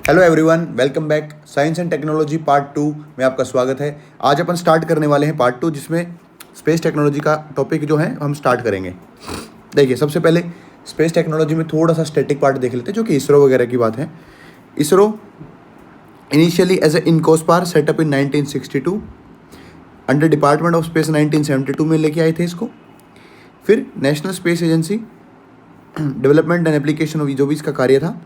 Hello everyone, welcome back. Science and technology part 2 में आपका स्वागत है। आज अपन स्टार्ट करने वाले हैं पार्ट 2, जिसमें स्पेस टेक्नोलॉजी का टॉपिक जो है हम स्टार्ट करेंगे। देखिए, सबसे पहले स्पेस टेक्नोलॉजी में थोड़ा सा स्टैटिक पार्ट देख लेते हैं, जो कि इसरो वगैरह की बात है। ISRO initially as a INCOSPAR setup in 1962, under department of space 1972 में लेके आए थे इसको। फिर national space agency development and application जो भी इसका कार्य था,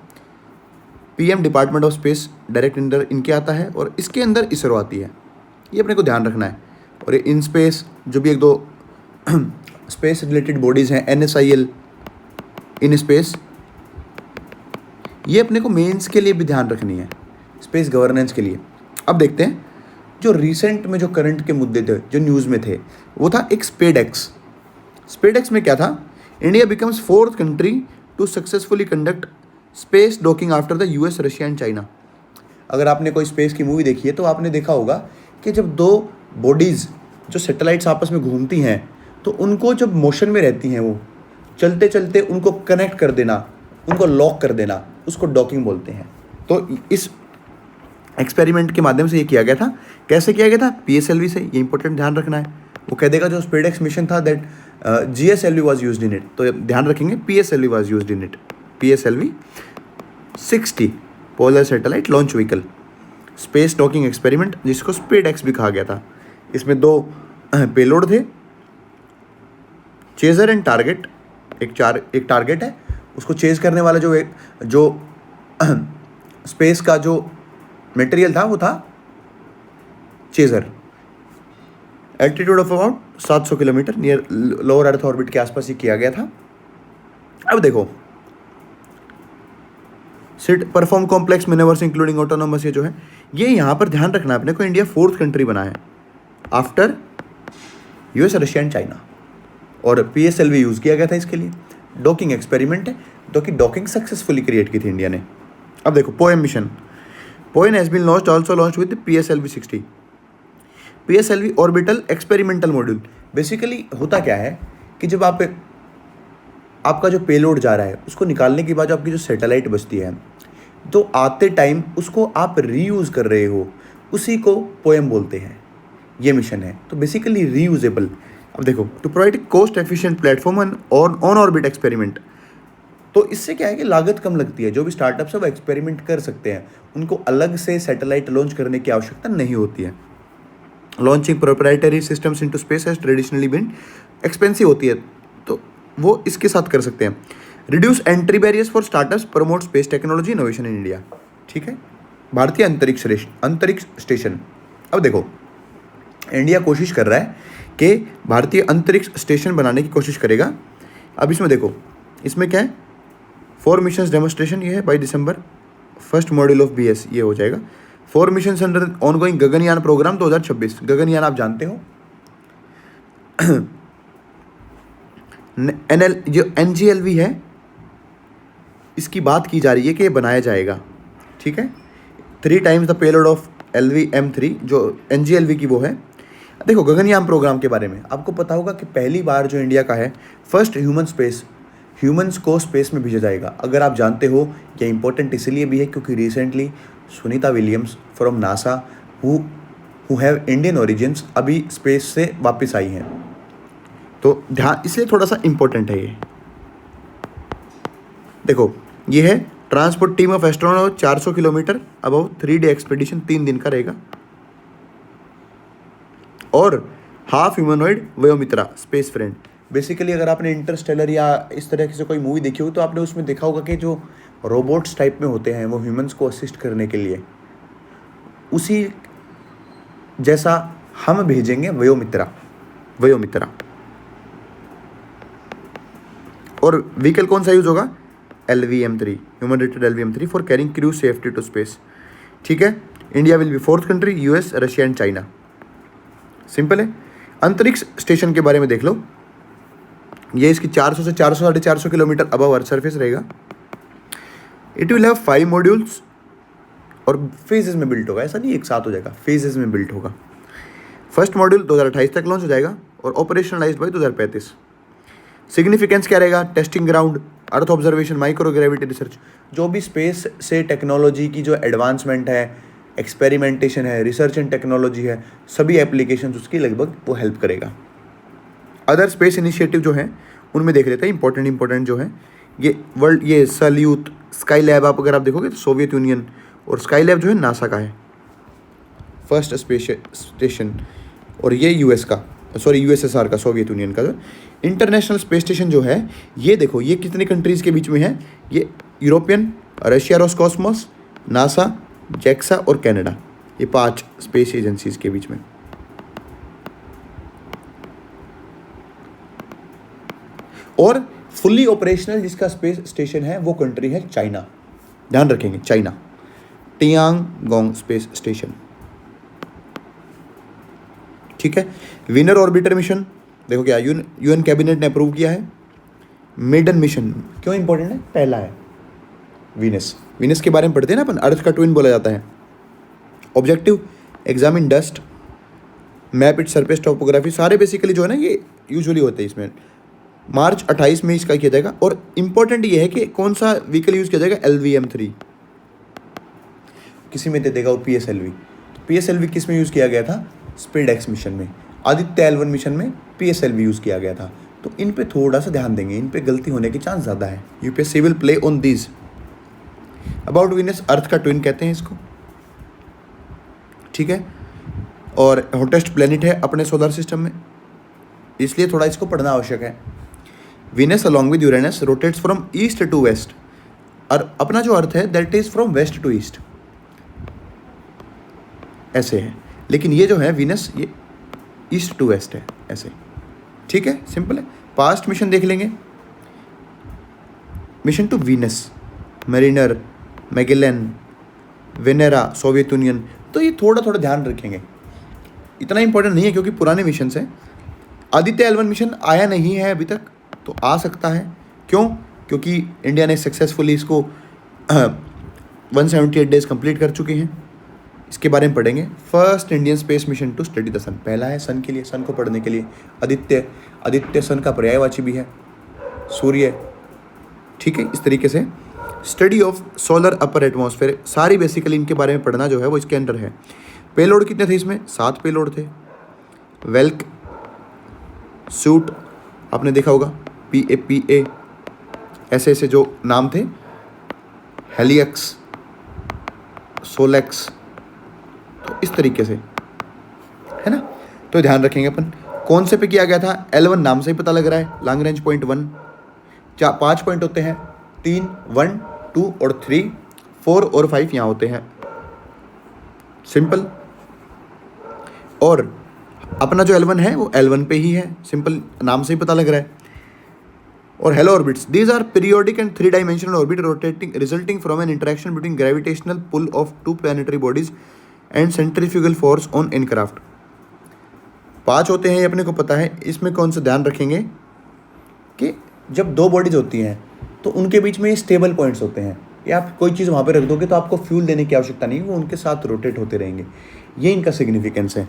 PM department of space direct under इनके आता है, और इसके अंदर इसरो आती है। ये अपने को ध्यान रखना है। और इन स्पेस जो भी एक दो स्पेस रिलेटेड बॉडीज़ हैं, NSIL, इन स्पेस, ये अपने को मेंस के लिए भी ध्यान रखनी है, स्पेस गवर्नेंस के लिए। अब देखते हैं जो रिसेंट में जो करंट के मुद्दे थे, जो न्यूज़ में थे, वो था एक स्पेडएक्स। स्पेडएक्स में क्या था? India becomes 4th country to successfully conduct space docking after the US, Russia and China. अगर आपने कोई स्पेस की मूवी देखी है तो आपने देखा होगा कि जब दो बॉडीज़ जो सैटेलाइट्स आपस में घूमती हैं, तो उनको जब मोशन में रहती हैं, वो चलते चलते उनको कनेक्ट कर देना, उनको लॉक कर देना, उसको डॉकिंग बोलते हैं। तो इस एक्सपेरिमेंट के माध्यम से ये किया गया था। कैसे किया गया था? PSLV से। ये इंपॉर्टेंट ध्यान रखना है। वो कह देगा जो स्पेडएक्स मिशन था that GSLV was used in it, तो ध्यान रखेंगे PSLV was used in it. PSLV 60 polar satellite launch vehicle space docking experiment, जिसको स्पेडएक्स भी कहा गया था। इसमें दो पेलोड थे, चेजर एंड टारगेट। एक टारगेट है, उसको चेज करने वाला जो स्पेस का जो मटेरियल था वो था chaser. Altitude of about 700 kilometre, near lower earth orbit के आसपास ही किया गया था। अब देखो, सिट perform complex manoeuvres including autonomous, ये जो है, ये यहाँ पर ध्यान रखना है अपने को, इंडिया 4th कंट्री बना है after US, Russia and China. और PSLV यूज़ किया गया था इसके लिए। डॉकिंग एक्सपेरिमेंट है, जो कि डॉकिंग सक्सेसफुली क्रिएट की थी इंडिया ने। अब देखो, POEM mission, POEM has been launched, also launched with PSLV 60। PSLV orbital experimental module. Basically होता क्या है कि जब आपका जो पेलोड जा रहा है, उसको निकालने के बाद जो आपकी जो सैटेलाइट बचती है, तो आते टाइम उसको आप रीयूज़ कर रहे हो, उसी को पोएम बोलते हैं। ये मिशन है, तो बेसिकली रीयूजेबल। अब देखो, to provide cost efficient platform on orbit experiment, तो इससे क्या है कि लागत कम लगती है। जो भी स्टार्टअप्स है वो एक्सपेरिमेंट कर सकते हैं, उनको अलग से सैटेलाइट लॉन्च करने की आवश्यकता नहीं होती है। Launching proprietary systems into space has traditionally been expensive होती है, तो वो इसके साथ कर सकते हैं। Reduce entry barriers for startups, promote space technology innovation in India. ठीक है, भारतीय अंतरिक्ष स्टेशन। अब देखो, इंडिया कोशिश कर रहा है कि भारतीय अंतरिक्ष स्टेशन बनाने की कोशिश करेगा। अब इसमें देखो, इसमें क्या है, 4 मिशंस डेमोन्स्ट्रेशन, ये है by December, first module of BS ये हो जाएगा। 4 missions under ongoing Gaganyaan programme 2026। Gaganyaan आप जानते हो, जो NGLV है, इसकी बात की जा रही है कि ये बनाया जाएगा। ठीक है, 3 times the payload of LV-M3, जो NGLV की वो है। देखो, गगनयान प्रोग्राम के बारे में आपको पता होगा कि पहली बार जो इंडिया का है, फर्स्ट ह्यूमंस को स्पेस में भेजा जाएगा। अगर आप जानते हो, ये इंपॉर्टेंट इसलिए भी है क्योंकि recently Sunita Williams from NASA who have Indian origins अभी स्पेस से वापस आई हैं, तो ध्यान, इसलिए थोड़ा सा इंपॉर्टेंट है ये। देखो, ये है transport team of astronaut 400 kilometre above 3 day expedition, 3 दिन का रहेगा। और half humanoid Vyommitra space friend. Basically अगर आपने इंटरस्टेलर या इस तरह की से कोई मूवी देखी होगी, तो आपने उसमें देखा होगा कि जो रोबोट्स टाइप में होते हैं, वो ह्यूमंस को असिस्ट करने के लिए, उसी जैसा हम भेजेंगे वयोमित्रा। और व्हीकल कौन सा यूज होगा? LV-M3, human rated LV-M3 for carrying crew safety to space. ठीक है, India will be 4th country, US, Russia and China. Simple है। अंतरिक्ष स्टेशन के बारे में देख लो, ये इसकी 400 से 400-450 किलोमीटर अबव अर्थ सरफेस रहेगा। इट विल हैव 5 मॉड्यूल्स और फेजेस में बिल्ट होगा, ऐसा नहीं एक साथ हो जाएगा, फेजेस में बिल्ट होगा। फर्स्ट मॉड्यूल 2028 तक लॉन्च हो जाएगा और ऑपरेशनलाइज्ड बाय 2035। सिग्निफिकेंस क्या रहेगा? Testing ground earth observation, microgravity research, जो भी स्पेस से टेक्नोलॉजी की जो एडवांसमेंट है, एक्सपेरिमेंटेशन है, रिसर्च एंड टेक्नोलॉजी है, सभी एप्लीकेशंस उसकी लगभग वो हेल्प करेगा। अदर स्पेस इनिशिएटिव जो हैं उनमें देख लेते हैं इंपॉर्टेंट जो हैं। ये सल्यूट, स्काई लैब, आप अगर आप देखोगे तो सोवियत यूनियन, और स्काई लैब जो है नासा का है, फर्स्ट स्पेस स्टेशन, और ये यूएसएसआर का, सोवियत यूनियन का। जो इंटरनेशनल स्पेस स्टेशन जो है, ये देखो ये कितने कंट्रीज़ के बीच में है, ये European, Russia Roscosmos, NASA, JAXA और कनाडा, ये 5 स्पेस एजेंसीज के बीच में। और फुल्ली ऑपरेशनल जिसका स्पेस स्टेशन है वो कंट्री है चाइना, ध्यान रखेंगे, चाइना, टियांगोंग स्पेस स्टेशन, ठीक है। विनर ऑर्बिटर मिशन, देखो क्या यूएन कैबिनेट ने अप्रूव किया है। मेडन मिशन क्यों इंपॉर्टेंट है, पहला है वीनस के बारे में पढ़ते हैं ना अपन, अर्थ का ट्विन बोला जाता है। Objective examine dust, map it surface topography, सारे बेसिकली जो है ना ये यूजुअली होते हैं इसमें। मार्च 28 में इसका किया जाएगा। और इंपॉर्टेंट ये है कि कौन सा व्हीकल यूज़ किया जाएगा, LVM-3, किसी में दे देगा वो PSLV। तो PSLV किस में यूज़ किया गया था, स्पीडएक्स मिशन में। आदित्य L1 मिशन में PSLV यूज़ किया गया था। तो इन पे थोड़ा सा ध्यान देंगे, इन पे गलती होने के चांस ज़्यादा है। UPSC will play on these. About Venus, earth का ट्विन कहते हैं इसको, ठीक है, और हॉटेस्ट प्लेनेट है अपने सोलर सिस्टम में, इसलिए थोड़ा इसको पढ़ना आवश्यक है। Venus along with Uranus rotates from east to west, और अपना जो अर्थ है that is from west to east, ऐसे है। लेकिन ये जो है वीनस, ये ईस्ट टू वेस्ट है, ऐसे, ठीक है, सिंपल है। पास्ट मिशन देख लेंगे, mission to Venus, Mariner, Magellan, Venera, Soviet Union. तो ये थोड़ा थोड़ा ध्यान रखेंगे, इतना इंपॉर्टेंट नहीं है क्योंकि पुराने मिशन है। आदित्य L1 मिशन आया नहीं है अभी तक, तो आ सकता है। क्यों? क्योंकि इंडिया ने सक्सेसफुली इसको 178 डेज कंप्लीट कर चुके हैं। इसके बारे में पढ़ेंगे। First Indian space mission to study the sun, पहला है सन के लिए, सन को पढ़ने के लिए। आदित्य सन का पर्यायवाची भी है, सूर्य, ठीक है। इस तरीके से study of solar upper atmosphere, सारी बेसिकली इनके बारे में पढ़ना जो है वो इसके अंडर है। पेलोड कितने थे इसमें? 7 पेलोड थे। वेल्क, सूट आपने देखा होगा, PAPA, ऐसे ऐसे जो नाम थे, हेलियक्स, सोलेक्स, तो इस तरीके से है ना। तो ध्यान रखेंगे अपन कौन से पे किया गया था। L1 नाम से ही पता लग रहा है, लॉन्ग रेंज पॉइंट 1, 5 पॉइंट होते हैं, 3, 1, 2 और 3, 4 और 5 यहाँ होते हैं, सिंपल। और अपना जो L1 है वो L1 पे ही है, सिंपल, नाम से ही पता लग रहा है। और halo orbits, these are periodic and 3 dimensional orbit rotating resulting from an interaction between gravitational pull of 2 planetary bodies and centrifugal force on aircraft. 5 होते हैं, ये अपने को पता है। इसमें कौन सा ध्यान रखेंगे कि जब 2 बॉडीज होती हैं तो उनके बीच में ये स्टेबल पॉइंट्स होते हैं, या आप कोई चीज़ वहाँ पे रख दोगे तो आपको फ्यूल देने की आवश्यकता नहीं, वो उनके साथ रोटेट होते रहेंगे। ये इनका सिग्निफिकेंस है,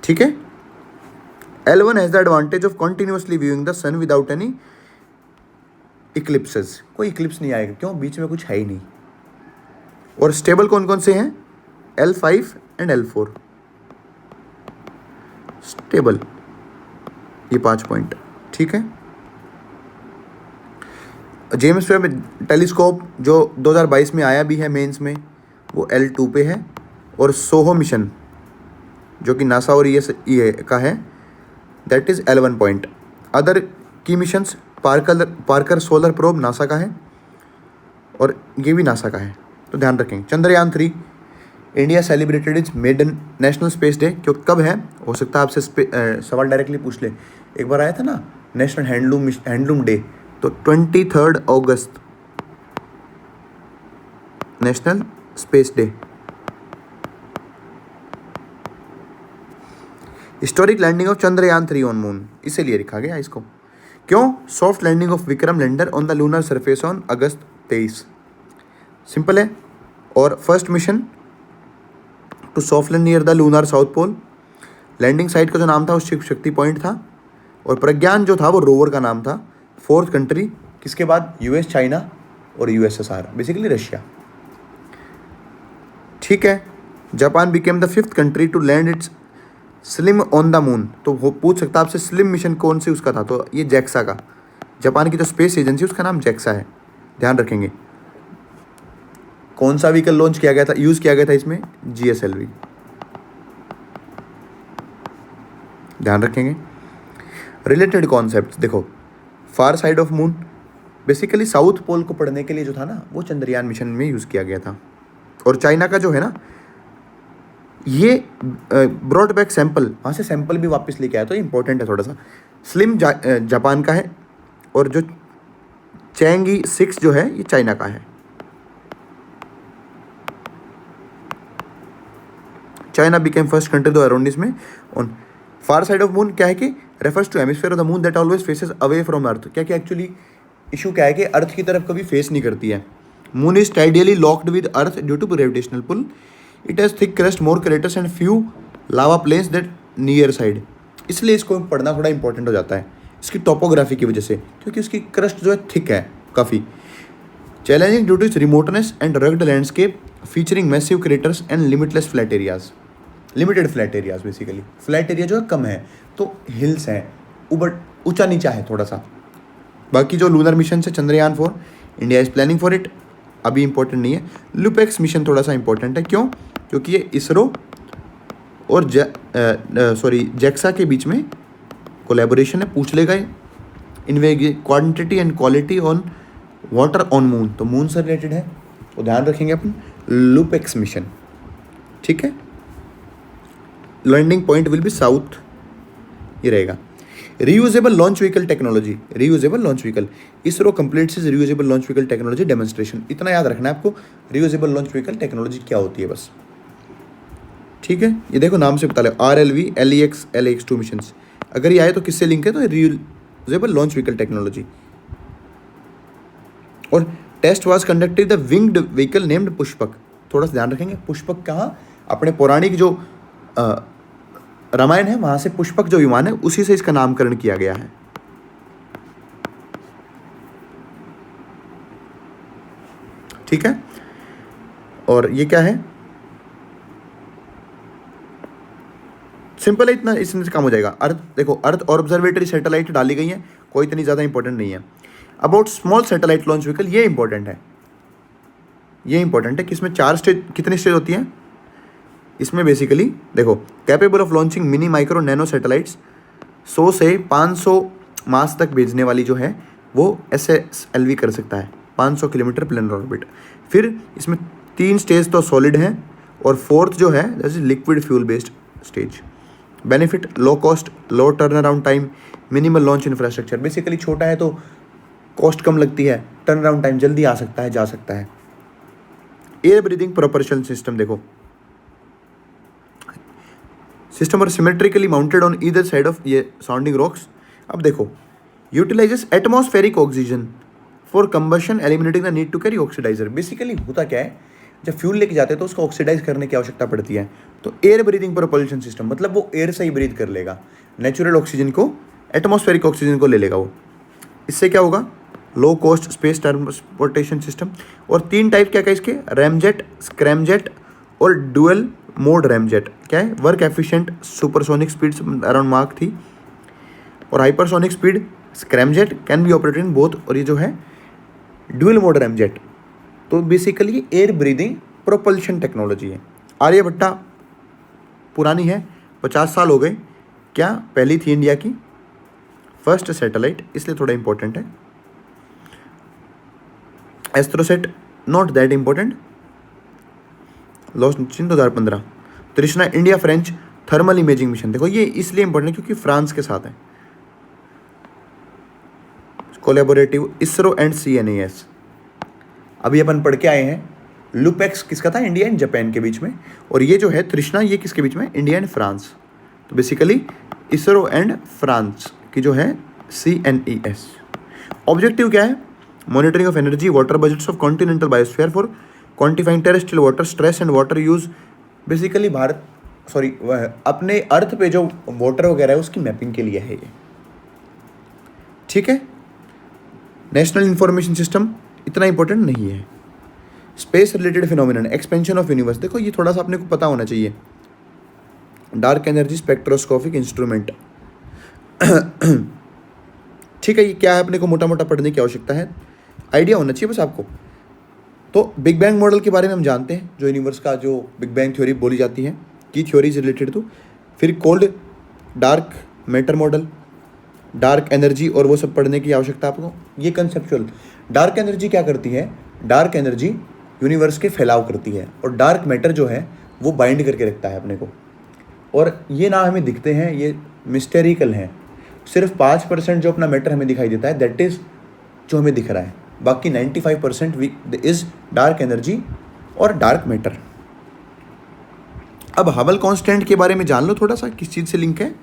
ठीक है। L1 has the advantage of continuously viewing the sun without any eclipses, कोई इक्लिप्स नहीं आएगा, क्यों? बीच में कुछ है ही नहीं। और स्टेबल कौन कौन से हैं? L5 एंड L4 स्टेबल, ये 5 पॉइंट, ठीक है। जेम्स वेब टेलीस्कोप जो 2022 में आया भी है मेंस में, वो L2 पे है। और सोहो मिशन जो कि नासा और ये का है, that is L1 point. Other की missions, Parker solar probe NASA का है, और ये भी नासा का है, तो ध्यान रखेंगे। Chandrayaan 3, India celebrated its maiden national space day, क्यों कब है? हो सकता है आपसे सवाल डायरेक्टली पूछ ले। एक बार आया था ना नेशनल हैंडलूम डे, तो 23 अगस्त national space day. Historic landing of Chandrayaan 3 on moon, इसीलिए लिखा गया इसको। क्यों? Soft landing of Vikram lander on the lunar surface on August 23, simple है। और first mission to soft land near the lunar south pole, landing site का जो नाम था वो शिव शक्ति पॉइंट था। और प्रज्ञान जो था वो रोवर का नाम था। 4th कंट्री किसके बाद? यूएस, चाइना और यूएसएसआर, बेसिकली रशिया। ठीक है। Japan became the 5th country to land its SLIM on the moon. तो वो पूछ सकता है आपसे स्लिम मिशन कौन सी उसका था, तो ये जैक्सा का, जापान की जो स्पेस एजेंसी उसका नाम जैक्सा है, ध्यान रखेंगे। कौन सा व्हीकल लॉन्च किया गया था, यूज़ किया गया था इसमें? GSLV, ध्यान रखेंगे। रिलेटेड कॉन्सेप्ट देखो, far side of moon, basically south pole को पढ़ने के लिए जो था ना, वो चंद्रयान मिशन में यूज़ किया गया था। और चाइना का जो है ना, ये ब्रॉड बैक सैंपल, वहाँ से सैंपल भी वापस लेके आया, तो ये इंपॉर्टेंट है थोड़ा सा। स्लिम जापान का है, और जो चैंगी 6 जो है ये चाइना का है। चाइना बिकेम फर्स्ट कंट्री 2019 में on far side of moon. क्या है कि refers to hemisphere of the moon that always faces away from earth. क्या क्या एक्चुअली इशू क्या है कि अर्थ की तरफ कभी फेस नहीं करती है। Moon is tidally locked with earth due to gravitational pull. It has thick crust, more craters and few lava plains that near side. इसलिए इसको पढ़ना थोड़ा इंपॉर्टेंट हो जाता है इसकी टोपोग्राफी की वजह से, क्योंकि उसकी क्रस्ट जो है थिक है काफ़ी। Challenging due to its remoteness and rugged landscape featuring massive craters and limitless flat areas. Limited flat areas, basically flat area जो है कम है, तो हिल्स हैं, ऊंचा नीचा है थोड़ा सा। बाकी जो लूनर मिशन है Chandrayaan 4, India is planning for it, अभी इंपॉर्टेंट नहीं है। लुपेक्स मिशन थोड़ा सा इंपॉर्टेंट है, क्यों? क्योंकि ये इसरो और जैक्सा के बीच में कोलैबोरेशन है, पूछ लेगा इन quantity and quality on water on moon, तो मून से रिलेटेड है, तो ध्यान रखेंगे अपन लुपेक्स मिशन। ठीक है। Landing point will be south, ये रहेगा। Reusable launch vehicle technology, reusable launch vehicle, ISRO completes its reusable launch vehicle technology demonstration. इतना याद रखना है आपको, रीयूजेबल लॉन्च व्हीकल टेक्नोलॉजी क्या होती है बस। ठीक है, ये देखो नाम से बता लो, RLV, LEX, LAX2 मिशन। अगर ये आए तो किससे लिंक है, तो रीयूजेबल लॉन्च व्हीकल टेक्नोलॉजी। और test was conducted the winged vehicle named Pushpak. थोड़ा सा ध्यान रखेंगे, पुष्पक कहाँ? अपने पौराणिक जो रामायण है वहाँ से पुष्पक जो विमान है उसी से इसका नामकरण किया गया है। ठीक है। और ये क्या है? सिंपल है, इतना इसमें से काम हो जाएगा। अर्थ देखो, अर्थ और ऑब्जर्वेटरी सैटेलाइट डाली गई है, कोई इतनी ज़्यादा इंपॉर्टेंट नहीं है। About small satellite launch vehicle, ये इंपॉर्टेंट है, ये इंपॉर्टेंट है कि इसमें 4 स्टेज, कितनी स्टेज होती हैं इसमें? बेसिकली देखो, capable of launching mini micro nano satellites, 100 से 500 मास तक भेजने वाली जो है वो SSLV कर सकता है, 500 किलोमीटर प्लेनर ऑर्बिट। फिर इसमें 3 स्टेज तो सॉलिड हैं, और 4th जो है जैसे liquid fuel based stage. Benefit, low cost, low turn around time, minimal launch infrastructure. Basically छोटा है तो कॉस्ट कम लगती है, टर्न अराउंड टाइम जल्दी आ सकता है, जा सकता है। एयर ब्रीदिंग प्रोपल्शन सिस्टम देखो, सिस्टम और symmetrically mounted on either side of ये साउंडिंग रॉक्स। अब देखो, utilises atmospheric oxygen for combustion eliminating the need to carry oxidiser. Basically होता क्या है, जब फ्यूल लेके जाते हैं तो उसको ऑक्सीडाइज करने की आवश्यकता पड़ती है, तो एयर ब्रीदिंग प्रोपल्शन सिस्टम, मतलब वो एयर से ही ब्रीथ कर लेगा, नेचुरल ऑक्सीजन को, एटमॉस्फेरिक ऑक्सीजन को ले लेगा वो। इससे क्या होगा? Low cost space transportation system. और 3 टाइप क्या क्या इसके? रैमजेट, स्क्रैमजेट और डुअल मोड रैमजेट। क्या है? Work efficient, supersonic speeds around mark थी, और hypersonic speed scramjet can be operated in both. और ये जो है डुअल मोड रैमजेट, तो basically air breathing propulsion technology है। आर्यभट्टा पुरानी है, 50 साल हो गए। क्या? पहली थी इंडिया की फर्स्ट सैटेलाइट, इसलिए थोड़ा इंपॉर्टेंट है। AstroSat not that important, lost in 2015। तृष्णा India French thermal imaging mission, देखो ये इसलिए इंपॉर्टेंट है क्योंकि फ्रांस के साथ है, कोलैबोरेटिव इसरो एंड CNES। अभी अपन पढ़ के आए हैं, लुपेक्स किसका था? इंडिया एंड जापान के बीच में। और ये जो है तृष्णा, ये किसके बीच में? India and France. तो बेसिकली इसरो एंड फ्रांस की जो है CNES। ऑब्जेक्टिव क्या है? Monitoring of energy, water budgets of continental biosphere for quantifying terrestrial water stress and water use. Basically अपने अर्थ पे जो वाटर वगैरह है उसकी मैपिंग के लिए है ये। ठीक है। नेशनल इंफॉर्मेशन सिस्टम इतना इंपॉर्टेंट नहीं है। Space related phenomenon, expansion of universe, देखो ये थोड़ा सा अपने को पता होना चाहिए। डार्क एनर्जी स्पेक्ट्रोस्कोपिक इंस्ट्रूमेंट, ठीक है, ये क्या है अपने को मोटा मोटा पढ़ने की आवश्यकता है, आइडिया होना चाहिए बस आपको। तो बिग बैंग मॉडल के बारे में हम जानते हैं, जो यूनिवर्स का जो बिग बैंग थ्योरी बोली जाती है, की थ्योरी इज रिलेटेड टू। फिर cold dark matter model, dark energy और वो सब पढ़ने की आवश्यकता आपको। ये कंसेप्चुअल, डार्क एनर्जी क्या करती है, डार्क एनर्जी यूनिवर्स के फैलाव करती है, और डार्क मैटर जो है वो बाइंड करके रखता है अपने को। और ये ना हमें दिखते हैं, ये मिस्टेरिकल हैं। सिर्फ 5% जो अपना मैटर हमें दिखाई देता है, दैट इज़ जो हमें दिख रहा है, बाकी 95% इज डार्क एनर्जी और डार्क मैटर। अब हबल कांस्टेंट के बारे में जान लो थोड़ा सा, किस चीज़ से लिंक है,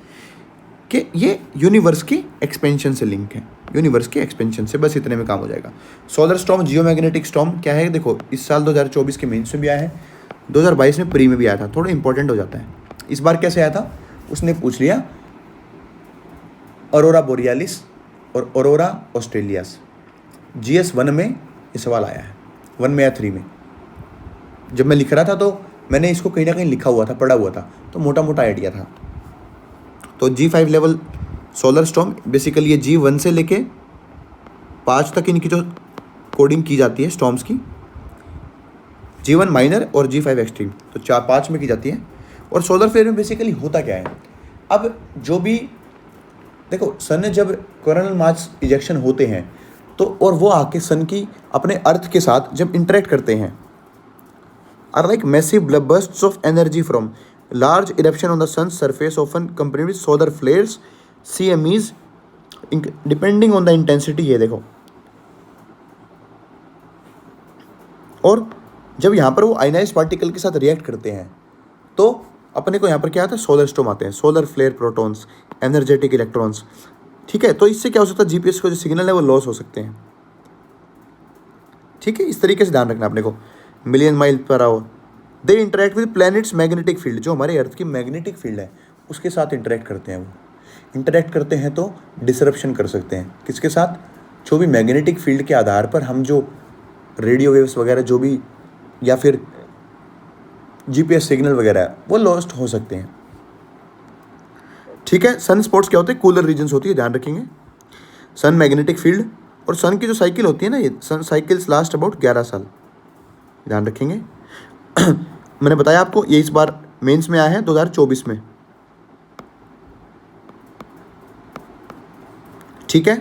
कि ये यूनिवर्स की एक्सपेंशन से लिंक है, यूनिवर्स के एक्सपेंशन से, बस इतने में काम हो जाएगा। सोलर स्टॉर्म, जियोमैग्नेटिक स्टॉर्म क्या है, देखो इस साल 2024 के मेंस में भी आया है, 2022 में प्री में भी आया था, थोड़ा इंपॉर्टेंट हो जाता है। इस बार कैसे आया था, उसने पूछ लिया अरोरा बोरियालिस और अरोरा ऑस्ट्रेलियास। GS1 में ये सवाल आया है, 1 में या 3 में। जब मैं लिख रहा था तो मैंने इसको कहीं ना कहीं लिखा हुआ था, पढ़ा हुआ था, तो मोटा मोटा आइडिया था। तो G5 level solar storm, basically ये G1 से लेके 5 तक इनकी जो कोडिंग की जाती है स्टॉर्म्स की, G1 माइनर और G5 एक्सट्रीम, तो 4-5 में की जाती है। और सोलर फ्लेयर में बेसिकली होता क्या है, अब जो भी देखो सन में जब कोरोनल मास इजेक्शन होते हैं तो, और वो आके सन की अपने अर्थ के साथ जब इंटरेक्ट करते हैं, are like massive bursts of energy from large eruption on the sun surface often compared with solar flares CMEs depending on the intensity. ये देखो, और जब यहाँ पर वो आयनाइज्ड पार्टिकल के साथ रिएक्ट करते हैं तो अपने को यहाँ पर क्या आता है, सोलर स्टॉर्म आते हैं, solar flare protons, energetic electrons. ठीक है, तो इससे क्या हो सकता है, GPS को जो सिग्नल है वो लॉस हो सकते हैं। ठीक है, इस तरीके से ध्यान रखना अपने को। Million mile per hour they interact with planets magnetic field, जो हमारे अर्थ की मैग्नेटिक फील्ड है उसके साथ इंटरेक्ट करते हैं। वो इंटरेक्ट करते हैं तो डिसरप्शन कर सकते हैं, किसके साथ, जो भी मैग्नेटिक फील्ड के आधार पर हम जो रेडियो वेव्स वगैरह जो भी, या फिर GPS सिग्नल वगैरह है, वो लॉस्ट हो सकते हैं। ठीक है, सन स्पॉट्स क्या होते हैं, कूलर रीजन्स होती है, ध्यान रखेंगे। सन मैग्नेटिक फील्ड, और सन की जो साइकिल होती है ना, ये सन साइकिल्स लास्ट अबाउट 11 साल, ध्यान रखेंगे। मैंने बताया आपको, ये इस बार मेंस में आया है 2024 में। ठीक है,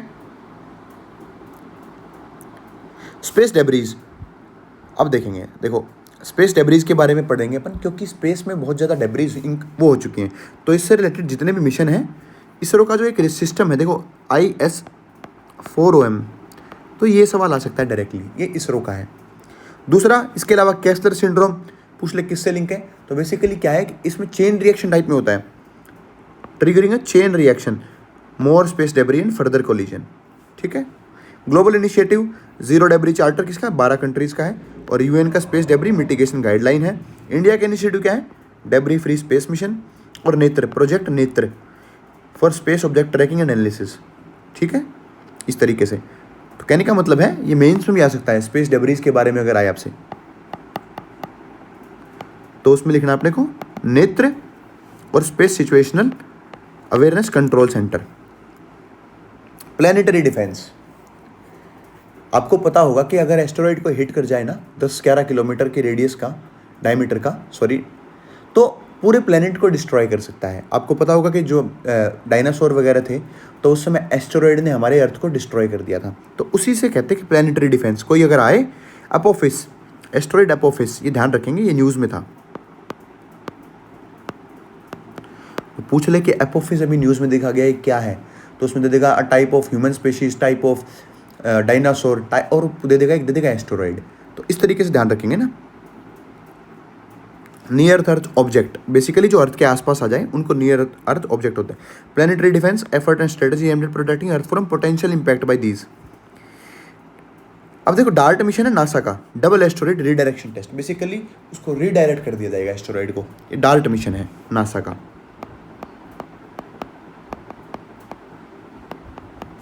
स्पेस डेब्रीज, अब देखेंगे, देखो स्पेस डेब्रीज के बारे में पढ़ेंगे अपन, क्योंकि स्पेस में बहुत ज़्यादा डेब्रीज वो हो चुकी हैं। तो इससे रिलेटेड जितने भी मिशन हैं, इसरो का जो एक सिस्टम है, देखो IS-4OM, तो ये सवाल आ सकता है डायरेक्टली, ये इसरो का है। दूसरा, इसके अलावा केस्लर सिंड्रोम पूछ ले किससे लिंक है, तो बेसिकली क्या है कि इसमें चेन रिएक्शन टाइप में होता है, triggering a chain reaction, more space debris and further collision. ठीक है, global initiative zero debris charter किसका है, 12 कंट्रीज़ का है, और UN का स्पेस डेब्री मिटिगेशन गाइडलाइन है। इंडिया का इनिशिएटिव क्या है, डेब्री फ्री स्पेस मिशन, और नेत्र प्रोजेक्ट, नेत्र for space object tracking and analysis. ठीक है, इस तरीके से। तो कहने का मतलब है ये मेंस में भी आ सकता है, स्पेस डेब्रीज के बारे में अगर आए आपसे, तो उसमें लिखना अपने को नेत्र और space situational awareness control centre. Planetary defence, आपको पता होगा कि अगर एस्टेरॉइड को हिट कर जाए ना 10-11 किलोमीटर के रेडियस का, डायमीटर का सॉरी, तो पूरे प्लेनेट को डिस्ट्रॉय कर सकता है। आपको पता होगा कि जो डायनासोर वगैरह थे, तो उस समय एस्टेरॉइड ने हमारे अर्थ को डिस्ट्रॉय कर दिया था। तो उसी से कहते हैं कि प्लैनेटरी डिफेंस। कोई अगर आए, अपोफिस, एस्टेरॉइड अपोफिस, ये ध्यान रखेंगे, ये न्यूज़ में था। तो पूछ ले कि अपोफिस अभी न्यूज़ में देखा गया है क्या है, तो उसमें दे देगा a type of human species, type of dinosaur, और दे देगा एस्टेरॉइड। तो इस तरीके से ध्यान रखेंगे ना। नियर अर्थ ऑब्जेक्ट, बेसिकली जो अर्थ के आसपास आ जाए उनको नियर अर्थ ऑब्जेक्ट होता है। Planetary defence effort and strategy aimed at protecting earth from potential impact by these. अब देखो डार्ट मिशन है नासा का, double asteroid redirection test, basically उसको रीडायरेक्ट कर दिया जाएगा एस्टेरॉइड को, ये डार्ट मिशन है नासा का।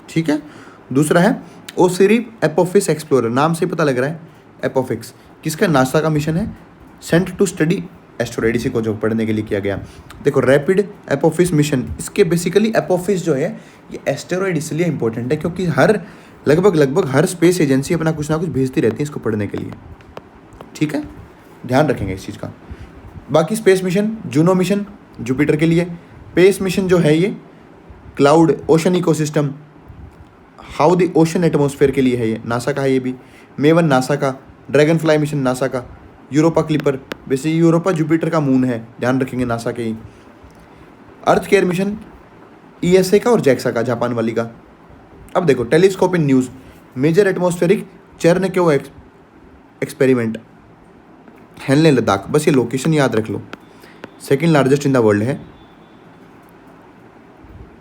ठीक है, दूसरा है ओसिरिस एपोफिस एक्सप्लोरर, नाम से पता लग रहा है एपोफिक्स, किसका, नासा का मिशन है, सेंट टू स्टडी एस्टेरॉइड, इसी को जो पढ़ने के लिए किया गया। देखो रैपिड एपोफिस मिशन, इसके बेसिकली एपोफिस जो है ये एस्टेरॉइड इसलिए इंपॉर्टेंट है क्योंकि लगभग हर स्पेस एजेंसी अपना कुछ ना कुछ भेजती रहती है इसको पढ़ने के लिए, ठीक है, ध्यान रखेंगे इस चीज़ का। बाकी space mission, Juno mission Jupiter के लिए, स्पेस मिशन जो है ये cloud ocean ecosystem, how the ocean atmosphere के लिए है, ये नासा का है, ये भी मेवन नासा का, ड्रैगन फ्लाई मिशन नासा का, यूरोपा क्लिपर, वैसे यूरोपा जुपिटर का मून है, ध्यान रखेंगे नासा के ही, अर्थ केयर मिशन ईएसए का और जैक्सा का, जापान वाली का। अब देखो telescope in news, major atmospheric Cherenkov experiment Hanle Ladakh, बस ये लोकेशन याद रख लो, second largest in the world है,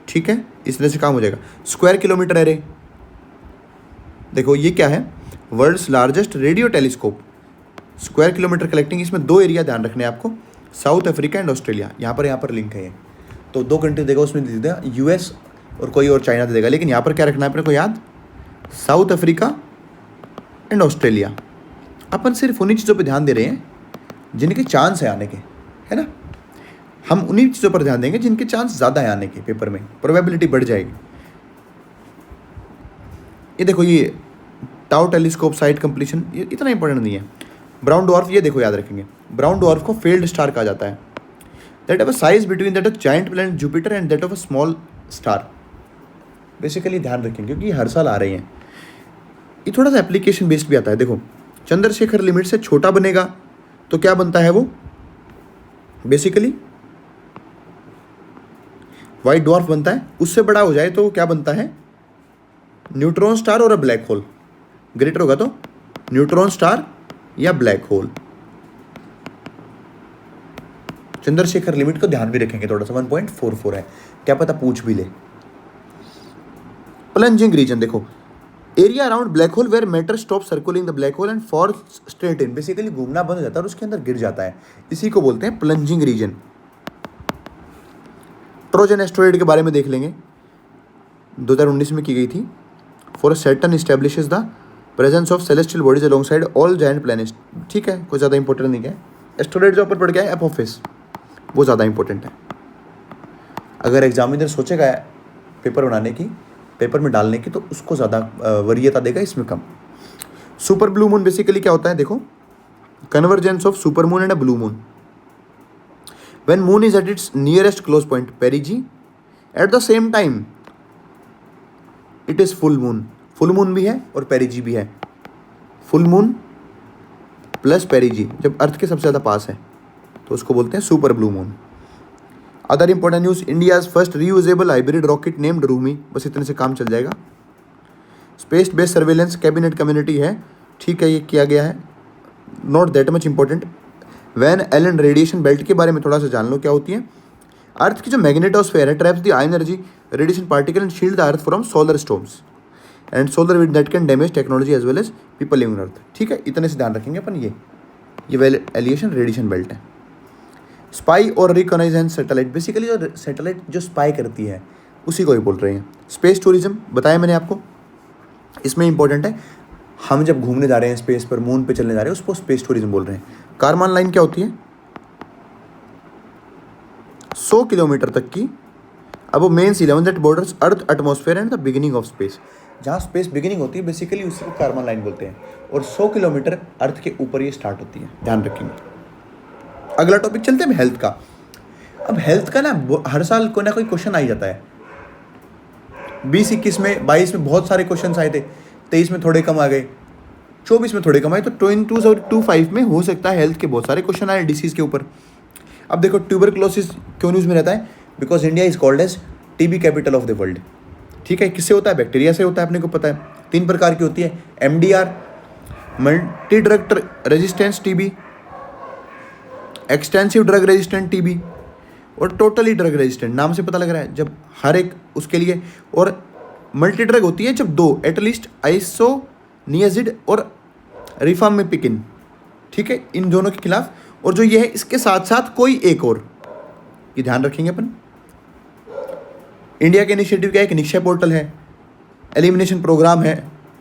ठीक है, इस तरह से काम हो जाएगा। स्क्वायर किलोमीटर एरे, देखो ये क्या है, world's largest radio telescope, square kilometre collecting, इसमें 2 एरिया ध्यान रखने हैं आपको, साउथ अफ्रीका एंड ऑस्ट्रेलिया, यहाँ पर लिंक है ये, तो 2 कंट्री देगा, उसमें दे देगा यूएस और कोई और चाइना दे देगा, लेकिन यहाँ पर क्या रखना है अपने को याद, साउथ अफ्रीका एंड ऑस्ट्रेलिया। अपन सिर्फ उन्हीं चीज़ों पे ध्यान दे रहे हैं जिनके चांस है आने के, है ना, हम उन्हीं चीज़ों पर ध्यान देंगे जिनके चांस ज़्यादा है आने के, पेपर में प्रोबेबिलिटी बढ़ जाएगी। ये देखो ये टाउ टेलीस्कोप साइट कंप्लीशन, ये इतना इंपॉर्टेंट नहीं है। ब्राउन डॉर्फ, ये देखो याद रखेंगे, ब्राउन डॉर्फ को फेल्ड स्टार कहा जाता है, that have a size between that of giant planet Jupiter and that of a small star, basically ध्यान रखेंगे क्योंकि ये हर साल आ रही हैं। ये थोड़ा सा एप्लीकेशन बेस्ड भी आता है। देखो चंद्रशेखर लिमिट से छोटा बनेगा तो क्या बनता है वो, बेसिकली व्हाइट डॉर्फ बनता है, उससे बड़ा हो जाए तो क्या बनता है, न्यूट्रॉन स्टार और अ ब्लैक होल, ग्रेटर होगा तो न्यूट्रॉन स्टार या ब्लैक होल। चंद्रशेखर लिमिट को ध्यान भी रखेंगे थोड़ा सा, 1.44 है, क्या पता पूछ भी ले। प्लंजिंग रीजन, देखो area around black hole where matter stop circling the black hole and fall straight in, basically घूमना बंद हो जाता है और उसके अंदर गिर जाता है, इसी को बोलते हैं प्लंजिंग रीजन। ट्रोजन एस्टेरॉइड के बारे में देख लेंगे, 2019 में की गई थी। For Saturn establishes the presence of celestial bodies along side all giant planets, ठीक है, कोई ज़्यादा इंपॉर्टेंट नहीं है। एस्टेरॉइड जो ऊपर पड़ गया है एपोफिस, वो ज़्यादा इंपॉर्टेंट है। अगर एग्जामिनर सोचेगा पेपर बनाने की, पेपर में डालने की, तो उसको ज़्यादा वरीयता देगा, इसमें कम। सुपर ब्लू मून बेसिकली क्या होता है, देखो convergence of super moon and a blue moon, when moon is at its nearest close point पेरिजी, at the same time it is full moon, full moon भी है और पेरिजी भी है, फुल मून प्लस पेरिजी जब अर्थ के सबसे ज़्यादा पास है तो उसको बोलते हैं super blue moon. Other important news, India's first reusable hybrid rocket named RHUMI, बस इतने से काम चल जाएगा। Space based surveillance cabinet community है, ठीक है, ये किया गया है, not that much important. Van Allen radiation belt के बारे में थोड़ा सा जान लो क्या होती है। अर्थ की जो मैग्नेटोस्फेयर है traps the high energy radiation particle and shield the earth from solar storms and solar wind that can damage technology as well as people living earth, ठीक है, इतने से ध्यान रखेंगे अपन। ये एलिएशन रेडिएशन बेल्ट है। स्पाई और रिकॉनाइजेंस सैटेलाइट, बेसिकली जो सैटेलाइट जो स्पाई करती है उसी को ही बोल रहे हैं। स्पेस टूरिज्म बताया मैंने आपको, इसमें इंपॉर्टेंट है, हम जब घूमने जा रहे हैं स्पेस पर, मून पे चलने जा रहे हैं, उसको स्पेस टूरिज्म बोल रहे हैं। कारमान लाइन क्या होती है, 100 किलोमीटर तक की, अब mean sea level that borders earth atmosphere and the beginning of space, जहाँ स्पेस बिगिनिंग होती है बेसिकली उसी को कारमान लाइन बोलते हैं, और 100 किलोमीटर अर्थ के ऊपर ये स्टार्ट होती है, ध्यान रखेंगे। अगला टॉपिक चलते हैं हेल्थ का। अब हेल्थ का ना हर साल कोई ना कोई क्वेश्चन आ ही जाता है, 20-21 में, 22 में बहुत सारे क्वेश्चन आए थे, 23 में थोड़े कम आ गए, 24 में थोड़े कम आए, तो 2025 में हो सकता है हेल्थ के बहुत सारे क्वेश्चन आए डिसीज़ के ऊपर। अब देखो ट्यूबरक्लोसिस क्यों न्यूज़ में रहता है, because India is called as TB capital of the world, ठीक है। किससे होता है, बैक्टीरिया से होता है, अपने को पता है। 3 प्रकार की होती है, MDR multi drug resistance TB, extensive drug resistant TB और टोटली ड्रग रेजिस्टेंट, नाम से पता लग रहा है जब हर एक उसके लिए। और मल्टी ड्रग होती है जब 2 एटलीस्ट आइसोनियाजिड और रिफाम्पिकिन, ठीक है, इन दोनों के खिलाफ, और जो ये है इसके साथ साथ कोई एक और, ये ध्यान रखेंगे अपन। इंडिया के इनिशिएटिव क्या है, एक निक्षय पोर्टल है, एलिमिनेशन प्रोग्राम है,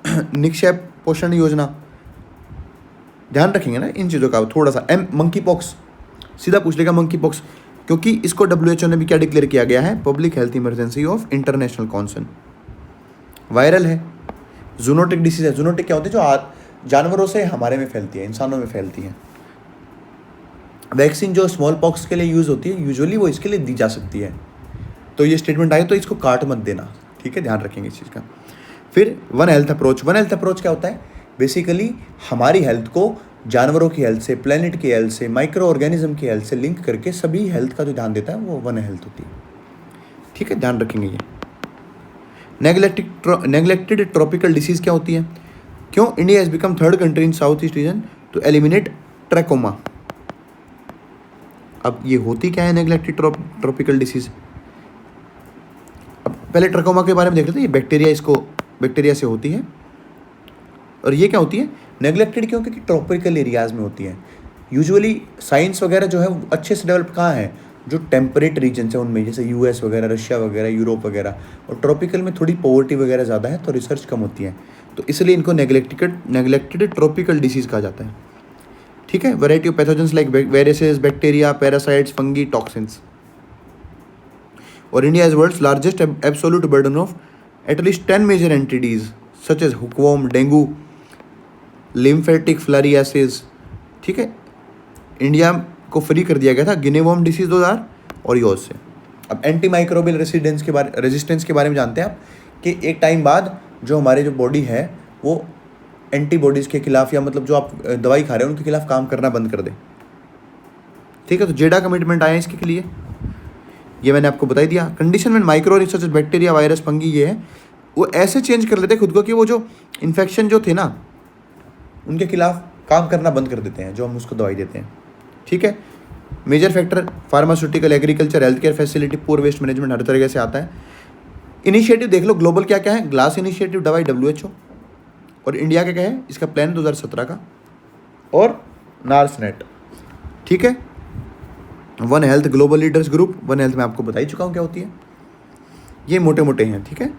निक्षेप पोषण योजना, ध्यान रखेंगे ना इन चीज़ों का थोड़ा सा। मंकी पॉक्स, सीधा पूछ लेगा मंकी पॉक्स, क्योंकि इसको WHO ने भी क्या डिक्लेयर किया गया है, public health emergency of international concern. Viral है, जूनोटिक डिसीज है। जूनोटिक क्या होती है, जो जानवरों से हमारे में फैलती है, इंसानों में फैलती है। वैक्सीन जो स्मॉल पॉक्स के लिए यूज़ होती है, यूजुअली वो इसके लिए दी जा सकती है। तो ये स्टेटमेंट आए तो इसको काट मत देना, ठीक है, ध्यान रखेंगे इस चीज़ का। फिर one health approach. One health approach क्या होता है, बेसिकली हमारी हेल्थ को जानवरों की हेल्थ से, प्लेनेट की हेल्थ से, माइक्रो ऑर्गेनिज्म की हेल्थ से लिंक करके सभी हेल्थ का जो ध्यान देता है वो वन हेल्थ होती है, ठीक है, ध्यान रखेंगे ये। नेग्लेक्टेड ट्रॉपिकल डिसीज क्या होती है, क्यों India has become third country in south east region to eliminate trachoma. अब ये होती क्या है नेग्लेक्टेड ट्रॉपिकल डिसीज, अब पहले ट्रैकोमा के बारे में देख लेते हैं। ये बैक्टीरिया, इसको बैक्टीरिया से होती है। और ये क्या होती है, नेग्लेक्टेड क्यों, क्योंकि ट्रॉपिकल एरियाज़ में होती है। यूजुअली साइंस वगैरह जो है वो अच्छे से डेवलप कहाँ है, जो टेम्परेट रीजन है उनमें, जैसे US वगैरह, रशिया वगैरह, यूरोप वगैरह। और ट्रॉपिकल में थोड़ी पॉवर्टी वगैरह ज़्यादा है, तो रिसर्च कम होती है, तो इसलिए इनको नेग्लेक्टेड ट्रॉपिकल डिसीज़ कहा जाता है, ठीक है। Variety of pathogens like viruses, bacteria, parasites, fungi, toxins. और India is world's largest absolute burden of at least 10 major entities such as hookworm, dengue, lymphatic filariasis, ठीक है। इंडिया को फ्री कर दिया गया था गिनी वॉर्म डिसीज 2000 और योज से। अब एंटी माइक्रोबियल रेजिस्टेंस के बारे में जानते हैं आप, कि एक टाइम बाद जो हमारे जो बॉडी है वो एंटीबॉडीज़ के खिलाफ, या मतलब जो आप दवाई खा रहे हैं उनके खिलाफ काम करना बंद कर दे, ठीक है। तो जेडा कमिटमेंट आया इसके लिए, ये मैंने आपको बता दिया। कंडीशन में micro research bacteria, virus, fungi, ये है वो ऐसे चेंज कर लेते हैं खुद को कि वो जो इन्फेक्शन जो थे ना उनके खिलाफ काम करना बंद कर देते हैं, जो हम उसको दवाई देते हैं, ठीक है। Major factor pharmaceutical, agriculture, health care facility, poor waste management, हर तरीके से आता है। इनिशिएटिव देख लो ग्लोबल क्या क्या है, ग्लास इनिशिएटिव दवाई WHO, और इंडिया का क्या है, इसका प्लान 2017 का, और नार्सनेट, ठीक है। One health global leaders group, one health में आपको बता ही चुका हूँ क्या होती है, ये मोटे मोटे हैं, ठीक है।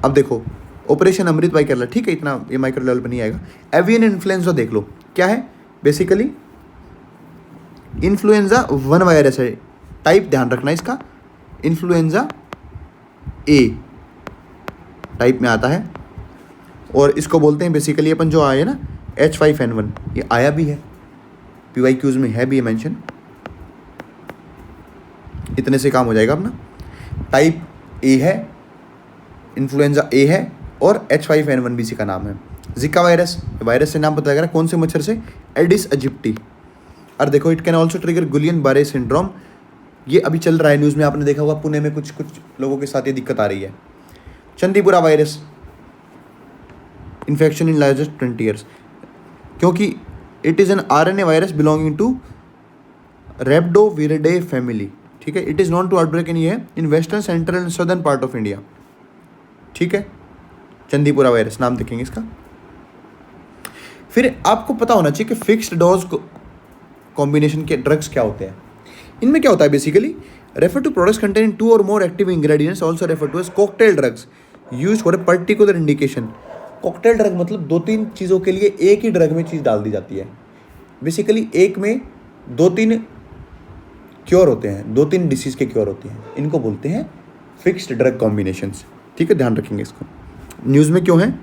अब देखो ऑपरेशन अमृत बाई केरला, ठीक है, इतना ये माइक्रो लेवल पर नहीं आएगा। एवियन इन्फ्लुएंजा देख लो क्या है, बेसिकली इन्फ्लुएंजा वन वायरस है, टाइप ध्यान रखना इसका, इन्फ्लुएंजा A टाइप में आता है। और इसको बोलते हैं बेसिकली अपन जो आया ना H5N1, ये आया भी है PYQs में, है भी ये मेंशन, इतने से काम हो जाएगा अपना। टाइप A है, इन्फ्लुएंजा A है, और H5N1 भी इसी का नाम है। जिका वायरस, वायरस से नाम पता लग रहा है, कौन से मच्छर से, एडिस अजिप्टी। और देखो इट कैन ऑल्सो ट्रिगर गुलियन बारे सिंड्रोम, ये अभी चल रहा है न्यूज़ में, आपने देखा होगा पुणे में कुछ लोगों के साथ ये दिक्कत आ रही है। Chandipura virus, infection in largest 20 years, क्योंकि it is an RNA virus belonging to rhabdoviridae family, ठीक है। It is known to outbreak in western, central and southern part of India, ठीक है। चंदीपुरा वायरस नाम देखेंगे इसका। फिर आपको पता होना चाहिए कि फिक्स्ड डोज कॉम्बिनेशन के ड्रग्स क्या होते हैं। इनमें क्या होता है, basically refer to products containing 2 और more active ingredients, also refer to as cocktail drugs used for a particular indication. Cocktail drug मतलब 2-3 चीज़ों के लिए एक ही ड्रग में चीज़ डाल दी जाती है। बेसिकली एक में 2-3 क्योर होते हैं, 2-3 डिसीज़ के क्योर होते हैं, इनको बोलते हैं फिक्स्ड ड्रग कॉम्बिनेशंस, ठीक है, ध्यान रखेंगे इसको। न्यूज़ में क्यों है,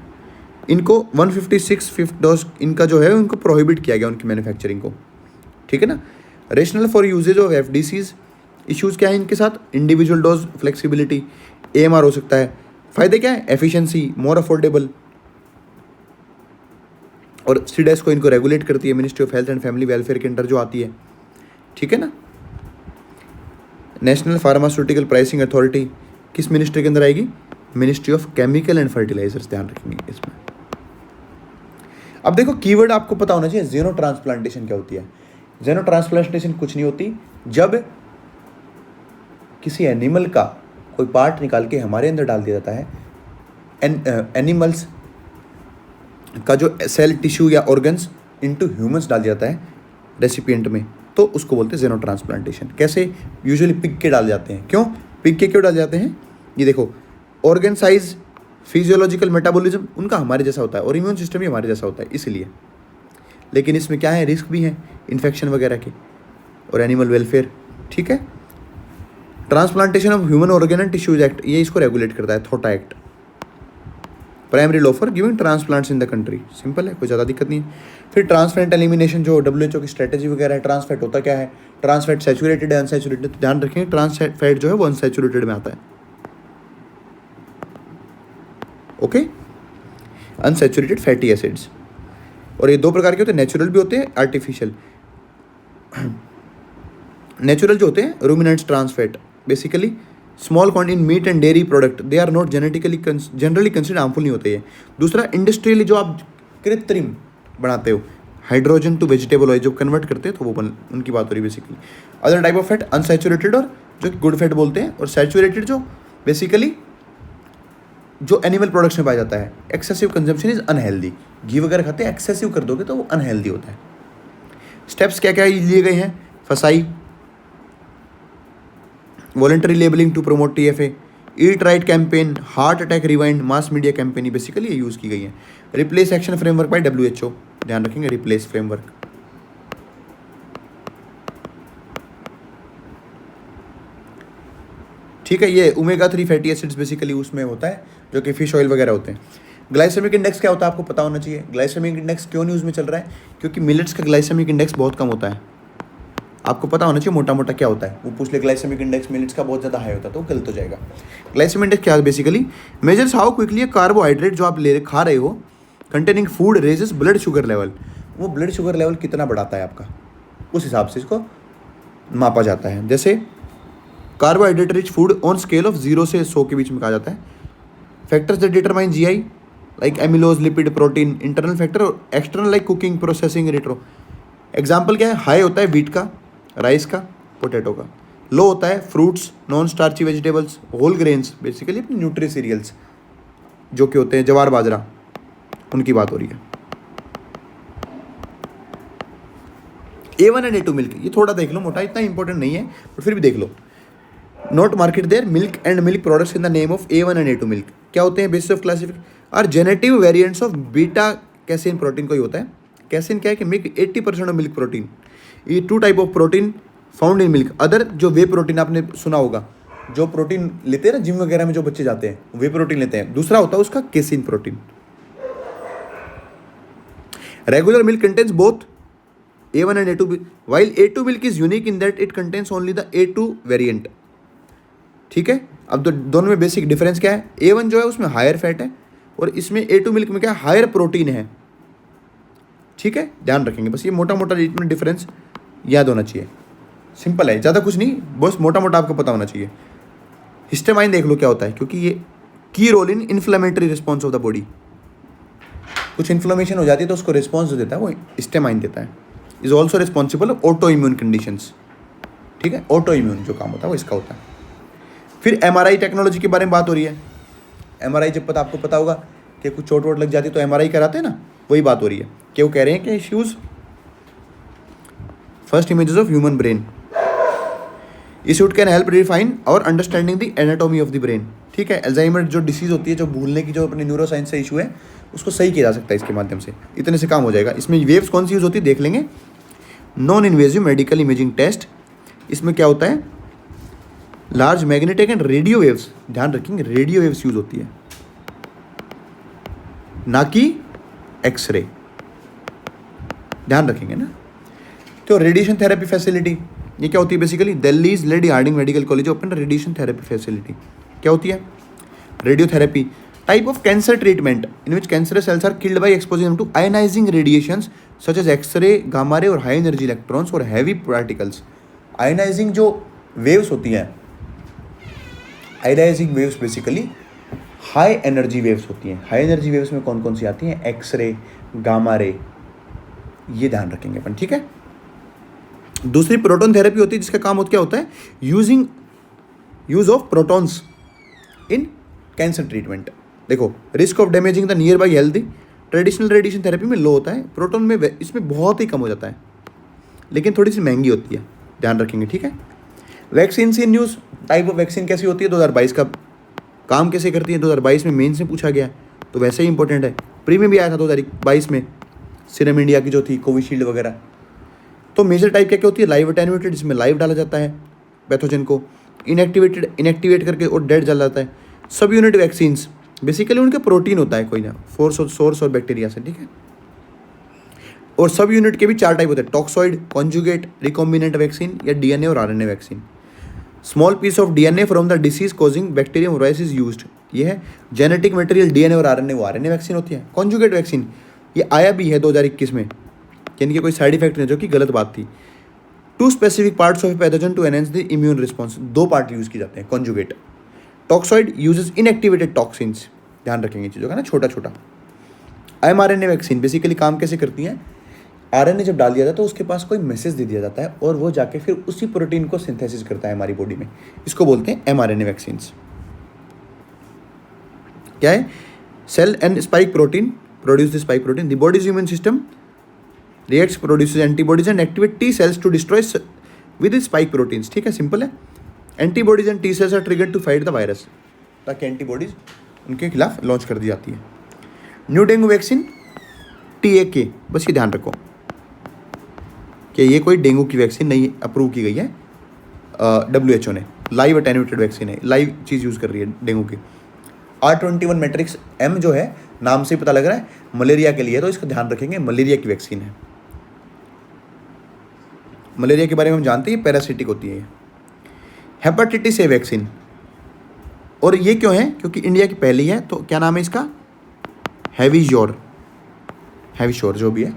इनको 156 फिफ्थ डोज इनका जो है उनको प्रोहिबिट किया गया उनकी मैन्युफैक्चरिंग को, ठीक है ना। Rational for usages of FDCs, issues क्या है इनके साथ, इंडिविजुअल डोज फ्लेक्सिबिलिटी, AMR हो सकता है। फ़ायदे क्या है, एफिशिएंसी, मोर अफोर्डेबल, और CDS को इनको रेगुलेट करती है, ministry of health and family welfare के अंडर जो आती है, ठीक है ना। नेशनल फार्मास्यूटिकल प्राइसिंग अथॉरिटी किस मिनिस्ट्री के अंदर आएगी, ministry of chemical and fertilisers, ध्यान रखेंगे इसमें। अब देखो कीवर्ड आपको पता होना चाहिए, जेनो ट्रांसप्लांटेशन क्या होती है। जेनो ट्रांसप्लांटेशन कुछ नहीं होती, जब किसी एनिमल का कोई पार्ट निकाल के हमारे अंदर डाल दिया जाता है, एनिमल्स का जो सेल टिश्यू या ऑर्गन्स इनटू ह्यूमंस डाल दिया जाता है रेसिपिएंट में, तो उसको बोलते हैं जेनो ट्रांसप्लांटेशन। कैसे? यूजुअली पिग के डाल जाते हैं। क्यों पिग के क्यों डाल जाते हैं? ये देखो, ऑर्गन साइज, फिजियोलॉजिकल मेटाबॉलिज्म उनका हमारे जैसा होता है और इम्यून सिस्टम भी हमारे जैसा होता है, इसलिए। लेकिन इसमें क्या है, रिस्क भी है इन्फेक्शन वगैरह के और एनिमल वेलफेयर। ठीक है। Transplantation of human organ and tissues act, ये इसको रेगुलेट करता है, थोटा act. Primary law for giving transplants in the country, simple है, कोई ज़्यादा दिक्कत नहीं है। फिर ट्रांसफैट एलिमिनेशन, जो WHO की स्ट्रेटेजी वगैरह है। ट्रांसफैट होता क्या है? ट्रांसफैट सैचुरेटेड है, अनसैचुरेटेड? ध्यान रखेंगे, ट्रांसफैट जो है वो अनसैचुरेटेड में आता है। Okay, unsaturated fatty acids. और ये दो प्रकार के होते हैं, नेचुरल भी होते हैं, आर्टिफिशियल। नेचुरल जो होते हैं ruminants trans fat, basically small quantity in meat and dairy product, they are not genetically generally consider harmful नहीं होते ये। दूसरा, इंडस्ट्रियली जो आप कृत्रिम बनाते हो, हाइड्रोजन टू वेजिटेबल ऑयल जो कन्वर्ट करते हैं, तो वो उनकी बात हो रही है basically. Other type of fat unsaturated और जो गुड फैट बोलते हैं, और सैचुरेटेड जो बेसिकली जो एनिमल प्रोडक्ट्स में पाया जाता है। एक्सेसिव कंजम्पशन इज अनहेल्दी, घी वगैरह खाते हैं, एक्सेसिव कर दोगे तो वो अनहेल्दी होता है। स्टेप्स क्या क्या लिए गए हैं? FSSAI, voluntary labelling to promote TFA, eat right campaign, heart attack rewind, mass media campaign, basically ये यूज़ की गई है। Replace action framework by WHO, ध्यान रखेंगे, रिप्लेस फ्रेमवर्क। ठीक है। ये ओमेगा 3 फैटी एसिड्स बेसिकली उसमें होता है, जो कि फिश ऑयल वगैरह होते हैं। ग्लाइसेमिक इंडेक्स क्या होता है आपको पता होना चाहिए। ग्लाइसेमिक इंडेक्स क्यों न्यूज़ में चल रहा है? क्योंकि मिलेट्स का ग्लाइसेमिक इंडेक्स बहुत कम होता है। आपको पता होना चाहिए मोटा मोटा क्या होता है। वो पूछ ले ग्लाइसेमिक इंडेक्स मिलेट्स का बहुत ज़्यादा हाई होता है तो गलत हो जाएगा। ग्लाइसेमिक इंडेक्स क्या है? Basically measures how quickly carbohydrate जो आप खा रहे हो containing food raises blood sugar level, वो ब्लड शुगर लेवल कितना बढ़ाता है आपका, उस हिसाब से इसको मापा जाता है। जैसे carbohydrate rich food on scale of 0 से 100 के बीच में कहा जाता है। Factors that determine GI like amylose, lipid, protein, internal factor और external like cooking, processing, retro. Example क्या है? हाई होता है वीट का, राइस का, पोटैटो का। लो होता है fruits, non starchy vegetables, whole grains, basically अपने न्यूट्री सीरियल्स जो कि होते हैं जवार बाजरा, उनकी बात हो रही है। A1 एंड A2 मिल्क, ये थोड़ा देख लो, मोटा इतना इंपॉर्टेंट नहीं है बट फिर भी देख लो। Not market there milk and milk products in the name of A1 and A2 milk. क्या होते हैं? Basis of classification are genetic variants of beta casein protein को ही होता है। कैसिन क्या है कि मिल्क 80% ऑफ मिल्क प्रोटीन, ये 2 type of protein found in milk. Other जो वे प्रोटीन आपने सुना होगा, जो प्रोटीन लेते हैं ना जिम वगैरह में जो बच्चे जाते हैं, वे प्रोटीन लेते हैं। दूसरा होता है उसका casein protein. Regular milk contains both A1 and A2 while A2 milk is unique in that it contains only the A2 variant। ठीक है। अब दोनों में बेसिक डिफरेंस क्या है? A1 जो है उसमें हायर फैट है और इसमें A2 मिल्क में क्या है? हायर प्रोटीन है। ठीक है, ध्यान रखेंगे बस, ये मोटा मोटा इसमें डिफरेंस याद होना चाहिए। सिंपल है, ज़्यादा कुछ नहीं, बस मोटा मोटा आपको पता होना चाहिए। हिस्टामाइन देख लो क्या होता है, क्योंकि ये key role in inflammatory response of the body. कुछ इन्फ्लेमेशन हो जाती है तो उसको रिस्पॉन्स जो देता है वो हिस्टामाइन देता है। Is also responsible of auto immune conditions. ठीक है, ऑटो इम्यून जो काम होता है वो इसका होता है। फिर MRI टेक्नोलॉजी के बारे में बात हो रही है। MRI जब आपको पता होगा कि कुछ चोट वोट लग जाती है तो MRI कराते हैं ना, वही बात हो रही है कि वो कह रहे हैं कि issues first images of human brain issued can help refine our understanding the anatomy of the brain. ठीक है, अल्जाइमर जो डिसीज होती है, जो भूलने की जो अपने न्यूरोसाइंस से इशू है, उसको सही किया जा सकता है इसके माध्यम से। इतने से काम हो जाएगा। इसमें वेव्स कौन सी यूज़ होती है देख लेंगे। Non invasive medical imaging test, इसमें क्या होता है? Large magnetic and radio waves, ध्यान रखेंगे रेडियो वेव्स यूज होती है, ना कि एक्सरे, ध्यान रखेंगे ना। तो रेडिएशन थेरेपी फैसिलिटी ये क्या होती है? Basically Delhi's Lady Hardinge Medical College open radiation therapy facility. क्या होती है? Radiotherapy type of cancer treatment in which cancerous cells are killed by exposure to ionising radiations such as X-ray, gamma ray और high energy electrons और heavy particles. Ionising जो waves होती हैं, ionising waves basically high energy waves होती हैं। High energy waves में कौन कौन सी आती हैं? एक्सरे, गामा रे, ये ध्यान रखेंगे अपन। ठीक है। दूसरी प्रोटॉन थेरेपी होती है, जिसका काम क्या होता है? Use of protons in cancer treatment. देखो, risk of damaging the nearby healthy traditional radiation therapy में लो होता है, प्रोटॉन में इसमें बहुत ही कम हो जाता है। लेकिन थोड़ी सी महंगी होती है, ध्यान रखेंगे, ठीक है। Vaccine in news, type of vaccine कैसी होती है, 2022 का काम कैसे करती है, 2022 में मेन से पूछा गया, तो वैसे ही इंपॉर्टेंट है। प्री में भी आया था 2022 में, सीरम इंडिया की जो थी कोविशील्ड वगैरह। तो मेजर टाइप क्या क्या होती है, लाइव अटेन्यूएटेड, जिसमें लाइव डाला जाता है पैथोजन को, इनएक्टिवेट करके और डेड डाला जाता है। सब यूनिट वैक्सीन्स बेसिकली उनके प्रोटीन होता है कोई ना, सोर्स और बैक्टीरिया से, ठीक है। और सब यूनिट के भी 4 टाइप होते हैं, टॉक्सॉइड, कॉन्जुगेट, रिकॉम्बिनेंट वैक्सीन या डीएनए और RNA vaccine. Small piece of DNA from the disease causing bacterium virus is used, ये है जेनेटिक मटेरियल डीएनए और आरएनए, वो आरएनए वैक्सीन होती है। कॉन्जुगेट वैक्सीन ये आया भी है 2021 में, यानी कि कोई साइड इफेक्ट नहीं, जो कि गलत बात थी। 2 specific parts of pathogen to enhance the immune response, 2 part use किए जाते हैं conjugate. Toxoid uses inactivated toxins, ध्यान रखेंगे चीज़ों का ना, छोटा छोटा। एमआरएनए वैक्सीन बेसिकली काम कैसे करती हैं, आरएनए जब डाल दिया जाता है तो उसके पास कोई मैसेज दे दिया जाता है और वो जाके फिर उसी प्रोटीन को सिंथेसिस करता है हमारी बॉडी में, इसको बोलते हैं एमआरएनए वैक्सीन्स। क्या है, cell and spike protein produce the spike protein, the body's human system reacts produces antibodies and activate T cells to destroy with spike proteins, ठीक है, सिंपल है। Antibodies and T cells are triggered to fight the virus, ताकि antibodies उनके खिलाफ launch कर दी जाती है। New dengue vaccine TAK, बस ये ध्यान रखो कि ये कोई डेंगू की वैक्सीन नहीं अप्रूव की गई है, WHO ने, लाइव अटेन्यूएटेड वैक्सीन है, लाइव चीज़ यूज़ कर रही है डेंगू की। R21 मैट्रिक्स M जो है, नाम से पता लग रहा है मलेरिया के लिए, तो इसका ध्यान रखेंगे, मलेरिया की वैक्सीन है। मलेरिया के बारे में हम जानते हैं, पैरासिटिक होती है। हेपेटाइटिस A वैक्सीन, और ये क्यों है, क्योंकि इंडिया की पहली है, तो क्या नाम है इसका, हैवीश्योर जो भी है,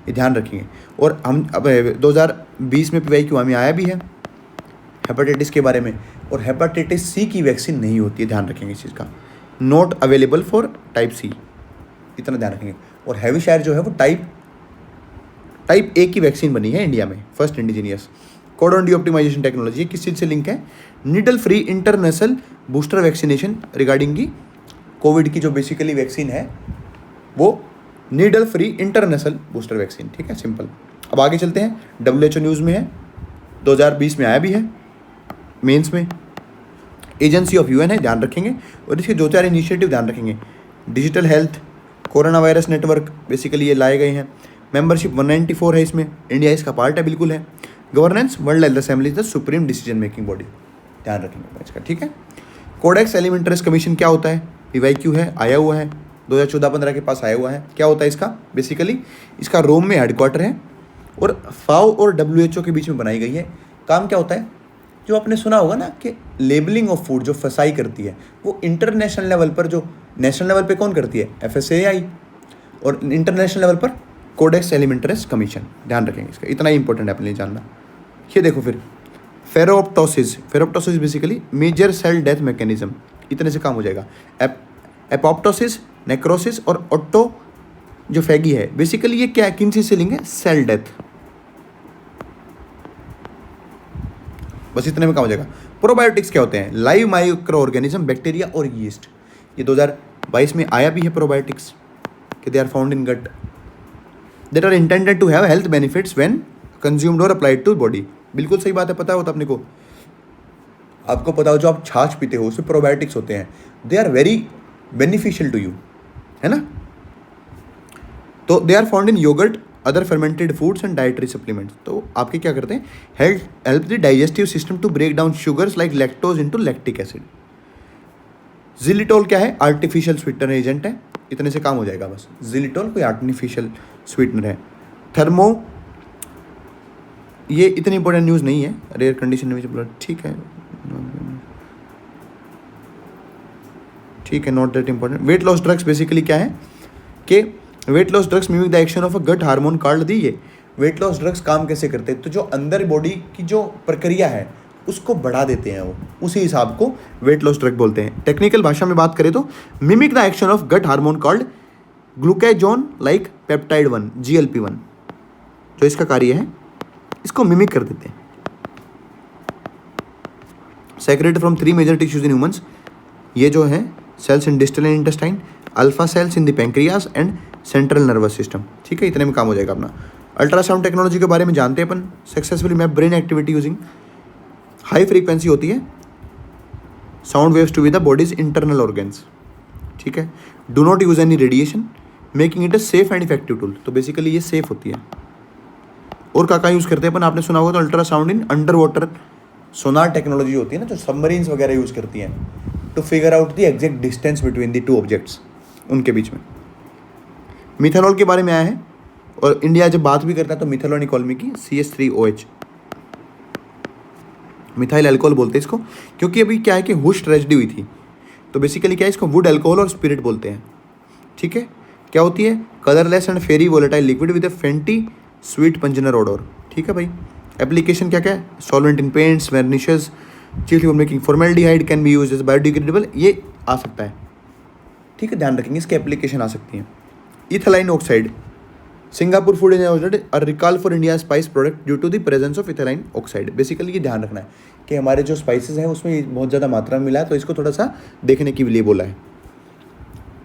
ये ध्यान रखेंगे। और हम अब 2020 में PYQ में आया भी है हेपेटाइटिस के बारे में, और हेपेटाइटिस C की वैक्सीन नहीं होती है, ध्यान रखेंगे इस चीज़ का, not available for type C, इतना ध्यान रखेंगे। और हैवीशायर जो है वो टाइप A की वैक्सीन बनी है इंडिया में, first indigenous. Codon de optimisation technology किस चीज़ से लिंक है, needle free international booster vaccination regarding की कोविड की जो बेसिकली वैक्सीन है वो needle free international booster vaccine, ठीक है, सिंपल। अब आगे चलते हैं, WHO न्यूज़ में है, 2020 में आया भी है मेंस में, एजेंसी ऑफ UN है, ध्यान रखेंगे। और इसके 2-4 इनिशिएटिव ध्यान रखेंगे, digital health, corona virus network, basically ये लाए गए हैं। मेंबरशिप 194 है इसमें, इंडिया इसका पार्ट है, बिल्कुल है। Governance, world health assembly is the supreme decision making body, ध्यान रखेंगे इसका, ठीक है। कोडेक्स एलिमेंटरीज कमीशन क्या होता है, PYQ है, आया हुआ है, 2014-15 के पास आया हुआ है। क्या होता है इसका, बेसिकली इसका रोम में हेडक्वार्टर है और FAO और WHO के बीच में बनाई गई है। काम क्या होता है, जो आपने सुना होगा ना कि लेबलिंग ऑफ फूड जो FSSAI करती है, वो इंटरनेशनल लेवल पर, जो नेशनल लेवल पे कौन करती है, FSSAI, और इंटरनेशनल लेवल पर कोडेक्स एलिमेंटरीज कमीशन, ध्यान रखेंगे इसका, इतना ही इंपॉर्टेंट है अपने लिए जानना। ये देखो फिर ferroptosis basically major cell death mechanism, इतने से काम हो जाएगा। एपोप्टोसिस, नेक्रोसिस और ऑटो जो फैगी है, बेसिकली ये क्या, किन चीज से लिंक है, सेल डेथ, बस इतने में काम हो जाएगा। प्रोबायोटिक्स क्या होते हैं, लाइव माइक्रो ऑर्गेनिज्म, बैक्टीरिया और यीस्ट, ये 2022 में आया भी है प्रोबायोटिक्स, कि they are found in gut that are intended to have health benefits when consumed और अप्लाइड टू बॉडी। बिल्कुल सही बात है, पता होता अपने को, आपको पता हो जो आप छाछ पीते हो उसमें प्रोबायोटिक्स होते हैं, they are very beneficial to you, है ना। तो they are found in yoghurt, other fermented foods and dietary supplements. तो आपके क्या करते हैं, help the digestive system to break down sugars like lactose into lactic acid. Xylitol क्या है, आर्टिफिशियल स्वीटनर एजेंट है, इतने से काम हो जाएगा बस। जिलिटोल कोई आर्टिफिशियल स्वीटनर है। थर्मो, ये इतनी इंपॉर्टेंट न्यूज़ नहीं है, रेयर कंडीशन में ब्लड, ठीक है, not that important. Weight loss drugs basically क्या है कि weight loss drugs mimic the action of a gut hormone called दी। ये वेट लॉस ड्रग्स काम कैसे करते हैं, तो जो अंदर बॉडी की जो प्रक्रिया है उसको बढ़ा देते हैं, वो उसी हिसाब को वेट लॉस ड्रग बोलते हैं। टेक्निकल भाषा में बात करें तो mimic the action of gut hormone called glucagon like peptide 1 GLP-1, जो इसका कार्य है इसको मिमिक कर देते हैं। Secreted from 3 major tissues in humans, ये जो है cells in distal intestine, alpha cells in the pancreas and central nervous system, ठीक है, इतने में काम हो जाएगा अपना। अल्ट्रासाउंड टेक्नोलॉजी के बारे में जानते हैं अपन। Successfully map brain activity using high frequency होती है sound waves to be the body's internal organs, ठीक है। Do not use any radiation making it a safe and effective tool, तो बेसिकली ये सेफ होती है। और क्या यूज़ करते हैं अपन, आपने सुना होगा तो ultrasound in under water sonar technology होती है ना, जो सबमरीन्स वगैरह यूज़ करती हैं to figure out the exact distance between the two objects, उनके बीच में। मिथेनॉल के बारे में आया है, और इंडिया जब बात भी करता है तो मिथेनॉल इकोनॉमी की CH3OH, मिथाइल अल्कोहल बोलते हैं इसको, क्योंकि अभी क्या है कि हुश ट्रेजेडी हुई थी, तो बेसिकली क्या है इसको वुड अल्कोहल और स्पिरिट बोलते हैं, ठीक है। क्या होती है, colourless and very volatile liquid with a faint sweet pungent odour, ठीक है भाई। एप्लीकेशन क्या क्या है, solvent in paints, varnishes, chilli making, formaldehyde can be used as biodegradable, ये आ सकता है, ठीक है, ध्यान रखेंगे, इसकी एप्लीकेशन आ सकती है। इथाइलिन ऑक्साइड, सिंगापुर फूड और recall for India spice product due to the presence of ethylene oxide. Basically ये ध्यान रखना है कि हमारे जो स्पाइसेस हैं उसमें बहुत ज़्यादा मात्रा में मिला है, तो इसको थोड़ा सा देखने के लिए बोला है।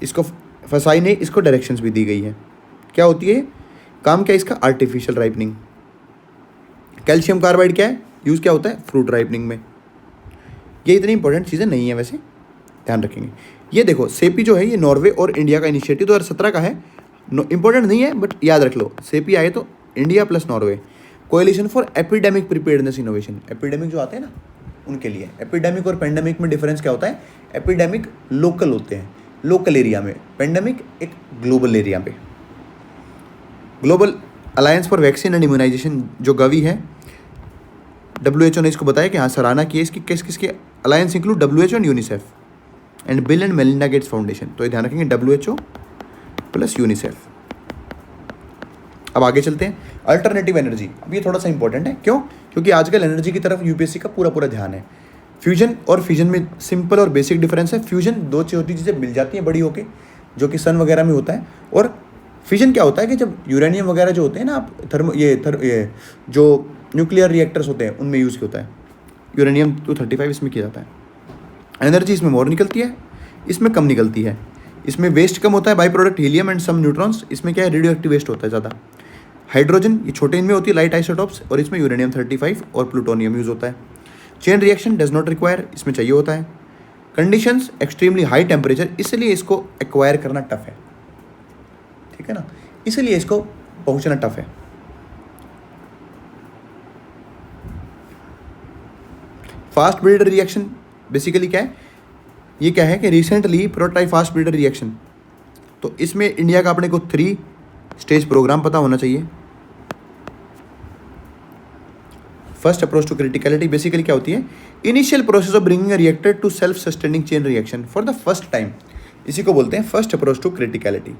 इसको फसाई ने इसको डायरेक्शंस भी दी गई है। क्या होती है काम, क्या इसका, आर्टिफिशियल राइपनिंग। कैल्शियम कार्बाइड क्या है, यूज़ क्या होता है, फ्रूट राइपनिंग में। ये इतनी इंपॉर्टेंट चीज़ें नहीं है वैसे, ध्यान रखेंगे। ये देखो सेपी जो है ये नॉर्वे और इंडिया का इनिशिएटिव 2017 का है, इंपॉर्टेंट नहीं है बट याद रख लो, सेपी आए तो India plus Norway, coalition for epidemic preparedness innovation. Epidemic जो आते हैं ना उनके लिए। एपिडेमिक और पेंडेमिक में डिफरेंस क्या होता है, एपिडेमिक लोकल होते हैं, लोकल एरिया में, पेंडेमिक एक ग्लोबल एरिया पे। Global alliance for vaccine and immunisation जो गवी है, WHO ने इसको बताया कि हाँ सराहना की है इसकी। किसके alliance include WHO and UNICEF and bill and Melinda Gates foundation, तो ये ध्यान रखेंगे WHO प्लस यूनिसेफ। अब आगे चलते हैं, अल्टरनेटिव एनर्जी। अब ये थोड़ा सा इंपॉर्टेंट है, क्यों, क्योंकि आजकल एनर्जी की तरफ UPSC का पूरा ध्यान है। फ्यूजन और फिजन में सिंपल और बेसिक डिफरेंस है। फ्यूजन दो छोटी चीज़ें मिल जाती हैं बड़ी होके, जो कि सन वगैरह में होता है, और फिजन क्या होता है कि जब यूरेनियम वगैरह जो होते हैं ना, आप ये जो न्यूक्लियर रिएक्टर्स होते हैं उनमें यूज़ होता है। यूरेनियम 235 इसमें किया जाता है। एनर्जी इसमें मोर निकलती है, इसमें कम निकलती है। इसमें वेस्ट कम होता है, by product helium and some neutrons. इसमें क्या है, रेडियो एक्टिव वेस्ट होता है ज़्यादा। हाइड्रोजन ये छोटे इनमें होती है, लाइट आइसोटॉप्स, और इसमें यूरेनियम 35 और प्लूटोनियम यूज़ होता है। Chain reaction does not require, इसमें चाहिए होता है। कंडीशंस एक्सट्रीमली हाई टेम्परेचर, इसलिए इसको एक्वायर करना टफ है, ठीक है ना, इसलिए इसको पहुंचना टफ है। फास्ट ब्रीडर रिएक्शन बेसिकली क्या है, ये क्या है कि recently prototype fast breeder reaction, तो इसमें इंडिया का अपने को 3 स्टेज प्रोग्राम पता होना चाहिए। First approach to criticality basically क्या होती है, initial process of bringing a reactor to self sustaining chain reaction for the first time, इसी को बोलते हैं फर्स्ट अप्रोच टू क्रिटिकलिटी।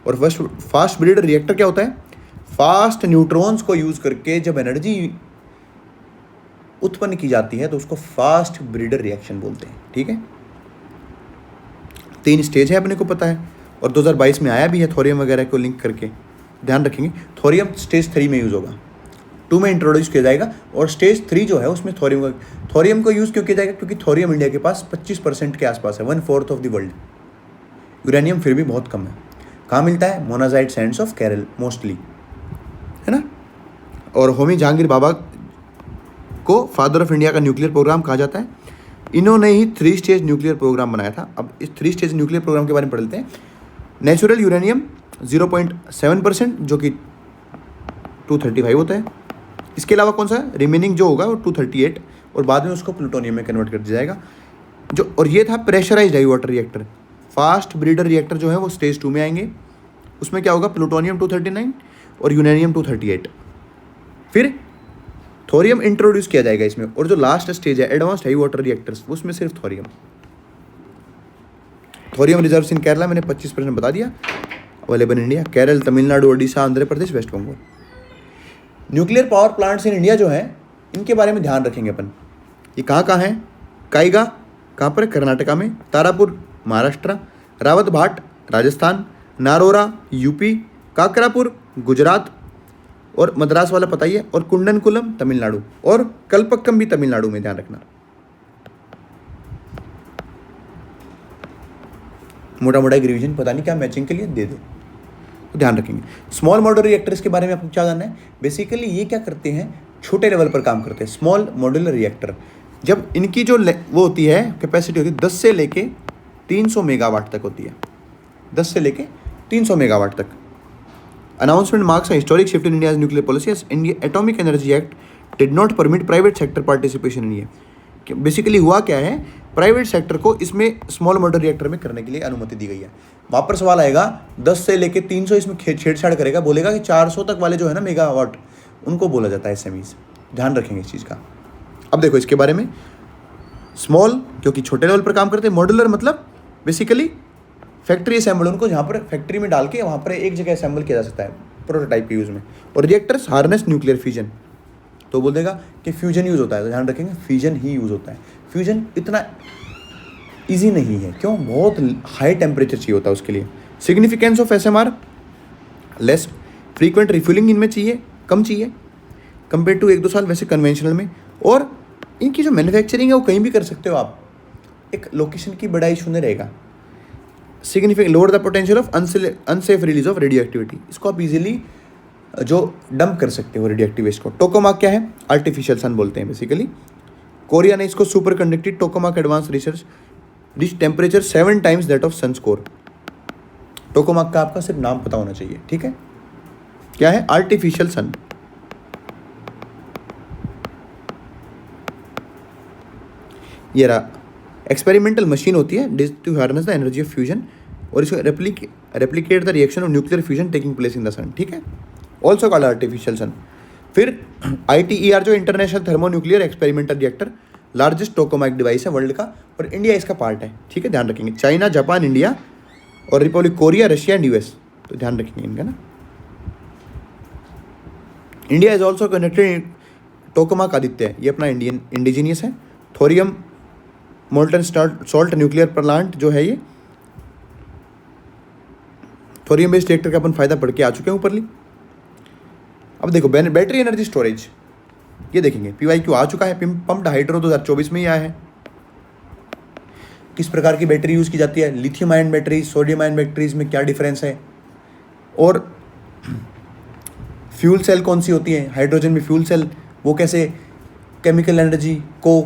और फास्ट ब्रीडर रिएक्टर क्या होता है, फास्ट न्यूट्रॉन्स को यूज करके जब एनर्जी उत्पन्न की जाती है तो उसको फास्ट ब्रीडर रिएक्शन बोलते हैं, ठीक है। 3 स्टेज है अपने को पता है, और 2022 में आया भी है थोरियम वगैरह को लिंक करके, ध्यान रखेंगे। थोरियम स्टेज 3 में यूज़ होगा, 2 में इंट्रोड्यूस किया जाएगा, और स्टेज 3 जो है उसमें थोरियम को यूज़ क्यों किया जाएगा, क्योंकि थोरियम इंडिया के पास 25% के आसपास है, 1/4 ऑफ द वर्ल्ड। यूरेनियम फिर भी बहुत कम है। कहाँ मिलता है, monazite Sands of Kerala mostly, है ना। और होमी जहांगीर बाबा को फादर ऑफ इंडिया का न्यूक्लियर प्रोग्राम कहा जाता है। इन्होंने ही 3 स्टेज न्यूक्लियर प्रोग्राम बनाया था। अब इस 3 स्टेज न्यूक्लियर प्रोग्राम के बारे में पढ़ लेते हैं। नेचुरल यूरेनियम 0.7%, जो कि 235 होता है। इसके अलावा कौन सा रिमेनिंग जो होगा वो 238, और बाद में उसको प्लूटोनियम में कन्वर्ट कर दिया जाएगा। जो और ये था pressurised dye water reactor. Fast breeder reactor जो है वो स्टेज 2 में आएंगे। उसमें क्या होगा, प्लूटोनियम 239 और यूरेनियम 238। फिर थोरियम इंट्रोड्यूस किया जाएगा इसमें, और जो लास्ट स्टेज है एडवांस्ड हाई वाटर रिएक्टर्स, उसमें सिर्फ थोरियम रिजर्व्स इन केरला, मैंने 25% बता दिया, available in India, Kerala, Tamil Nadu, Odisha, Andhra Pradesh, West Bengal. Nuclear power plants in India जो है, इनके बारे में ध्यान रखेंगे अपन। ये कहाँ है, काइगा कहाँ पर, कर्नाटका में, तारापुर महाराष्ट्र, रावत भाट राजस्थान, नारोरा यूपी, काकरापुर गुजरात, और मद्रास वाला पता ही है, और कुंडनकुलम तमिलनाडु, और कल्पक्कम भी तमिलनाडु में, ध्यान रखना। मोटा मोटा एक रिवीजन, पता नहीं क्या मैचिंग के लिए दे दो। तो ध्यान रखेंगे। स्मॉल मॉड्यूलर रिएक्टर्स के बारे में आपको क्या जानना है? बेसिकली ये क्या करते हैं, छोटे लेवल पर काम करते हैं। स्मॉल मॉड्यूलर रिएक्टर जब इनकी जो वो होती है कैपेसिटी होती है 10 से लेके 300 मेगावाट तक होती है, 10 से लेके 300 मेगावाट तक। Announcement marks a historic shift in India's nuclear policy as India atomic energy act did not permit private sector participation in ये। बेसिकली हुआ क्या है, प्राइवेट सेक्टर को इसमें स्मॉल मॉड्यूलर रिएक्टर में करने के लिए अनुमति दी गई है। वहाँ पर सवाल आएगा 10 से लेके 300 इसमें छेड़छाड़ करेगा, बोलेगा कि 400 तक वाले जो है ना मेगावाट, उनको बोला जाता है एसएमईज। ध्यान रखेंगे इस चीज़ का। अब देखो इसके बारे में, स्मॉल क्योंकि छोटे लेवल पर काम करते हैं, मॉड्यूलर मतलब बेसिकली फैक्ट्री असेंबल, उनको जहाँ पर फैक्ट्री में डाल के वहाँ पर एक जगह असेंबल किया जा सकता है प्रोटोटाइप के यूज़ में। और रिएक्टर्स हार्नेस न्यूक्लियर फ्यूजन, तो बोल देगा कि फ्यूजन यूज़ होता है, तो ध्यान रखेंगे फ्यूजन ही यूज़ होता है। फ्यूजन इतना ईजी नहीं है, क्यों? बहुत हाई टेम्परेचर चाहिए होता है उसके लिए। Significance of ASMR less frequent refuelling इनमें चाहिए, कम चाहिए कंपेयर टू 1-2 साल वैसे कन्वेंशनल में। और इनकी जो मैन्युफैक्चरिंग है वो कहीं भी कर सकते हो आप, एक लोकेशन की बड़ा इशू नहीं रहेगा। Significant lower the potential of unsafe release of radio activity, इसको आप इजीली जो डंप कर सकते हो रेडियो एक्टिव वेस्ट को। टोकामाक क्या है? आर्टिफिशियल सन बोलते हैं बेसिकली। कोरिया ने इसको super conductive tokamak advance research reach temperature 7 times that of sun's core. Tokamak का आपका सिर्फ नाम पता होना चाहिए, ठीक है? क्या है? Artificial sun. ये रहा एक्सपेरिमेंटल मशीन होती है to harness the energy of fusion, और इसको replicate the reaction of nuclear fusion taking place in the sun, ठीक है? Also called artificial sun. फिर ITER जो international thermonuclear experimental reactor, largest tokamak device है world का, और इंडिया इसका पार्ट है, ठीक है? ध्यान रखेंगे। चाइना, जापान, इंडिया और republic Korea, Russia and US, तो ध्यान रखेंगे इनका ना। India is also connected tokamak Aditya, ये अपना इंडियन इंडिजीनियस है। Thorium molten salt nuclear plant जो है, ये थोरियम बेस्ड रिएक्टर का अपन फायदा पढ़ के आ चुके हैं ऊपरली। अब देखो बैटरी एनर्जी स्टोरेज, ये देखेंगे PYQ आ चुका है, पम्प्ड हाइड्रो 2024 में ही आया है। किस प्रकार की बैटरी यूज़ की जाती है, lithium ion batteries, sodium ion batteries में क्या डिफरेंस है, और फ्यूल सेल कौन सी होती है, हाइड्रोजन में फ्यूल सेल, वो कैसे केमिकल एनर्जी को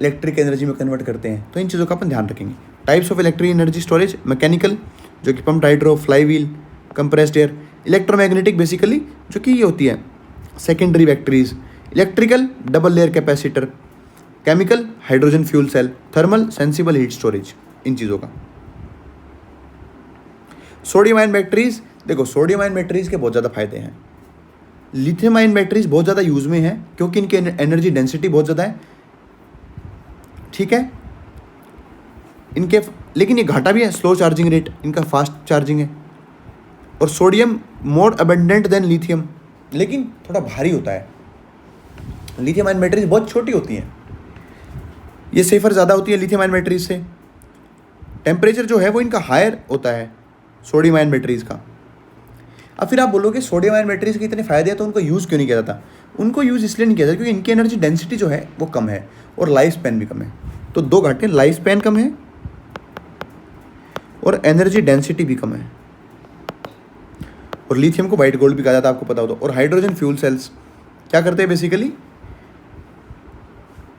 इलेक्ट्रिक एनर्जी में कन्वर्ट करते हैं, तो इन चीज़ों का अपन ध्यान रखेंगे। Types of electric energy storage, mechanical जो कि pumped hydro, flywheel, compressed air, electromagnetic basically जो कि ये होती है secondary batteries, electrical double layer capacitor, chemical hydrogen fuel cell, thermal sensible heat storage, इन चीज़ों का। सोडियम आयन बैटरीज, देखो सोडियम आयन बैटरीज के बहुत ज़्यादा फायदे हैं। लिथियम आयन बैटरीज बहुत ज़्यादा यूज़ में है क्योंकि इनकी एनर्जी डेंसिटी बहुत ज़्यादा है, ठीक है? इनके लेकिन ये घाटा भी है, स्लो चार्जिंग रेट, इनका फास्ट चार्जिंग है। और सोडियम मोर अबेंडेंट देन लिथियम, लेकिन थोड़ा भारी होता है। लिथियम आयन बैटरीज बहुत छोटी होती हैं, ये सेफर ज़्यादा होती है लिथियम आयन बैटरीज से। टेम्परेचर जो है वो इनका हायर होता है सोडियम आयन बैटरीज का। अब फिर आप बोलोगे सोडियम आयन बैटरीज के इतने फायदे हैं तो उनको यूज़ क्यों नहीं किया जाता? उनको यूज़ इसलिए नहीं किया जाता क्योंकि इनकी एनर्जी डेंसिटी जो है वो कम है और लाइफ स्पैन भी कम है। तो दो घाटे, लाइफ स्पैन कम है और एनर्जी डेंसिटी भी कम है। और लिथियम को वाइट गोल्ड भी कहा जाता है, आपको पता हो तो। और हाइड्रोजन फ्यूल सेल्स क्या करते हैं बेसिकली?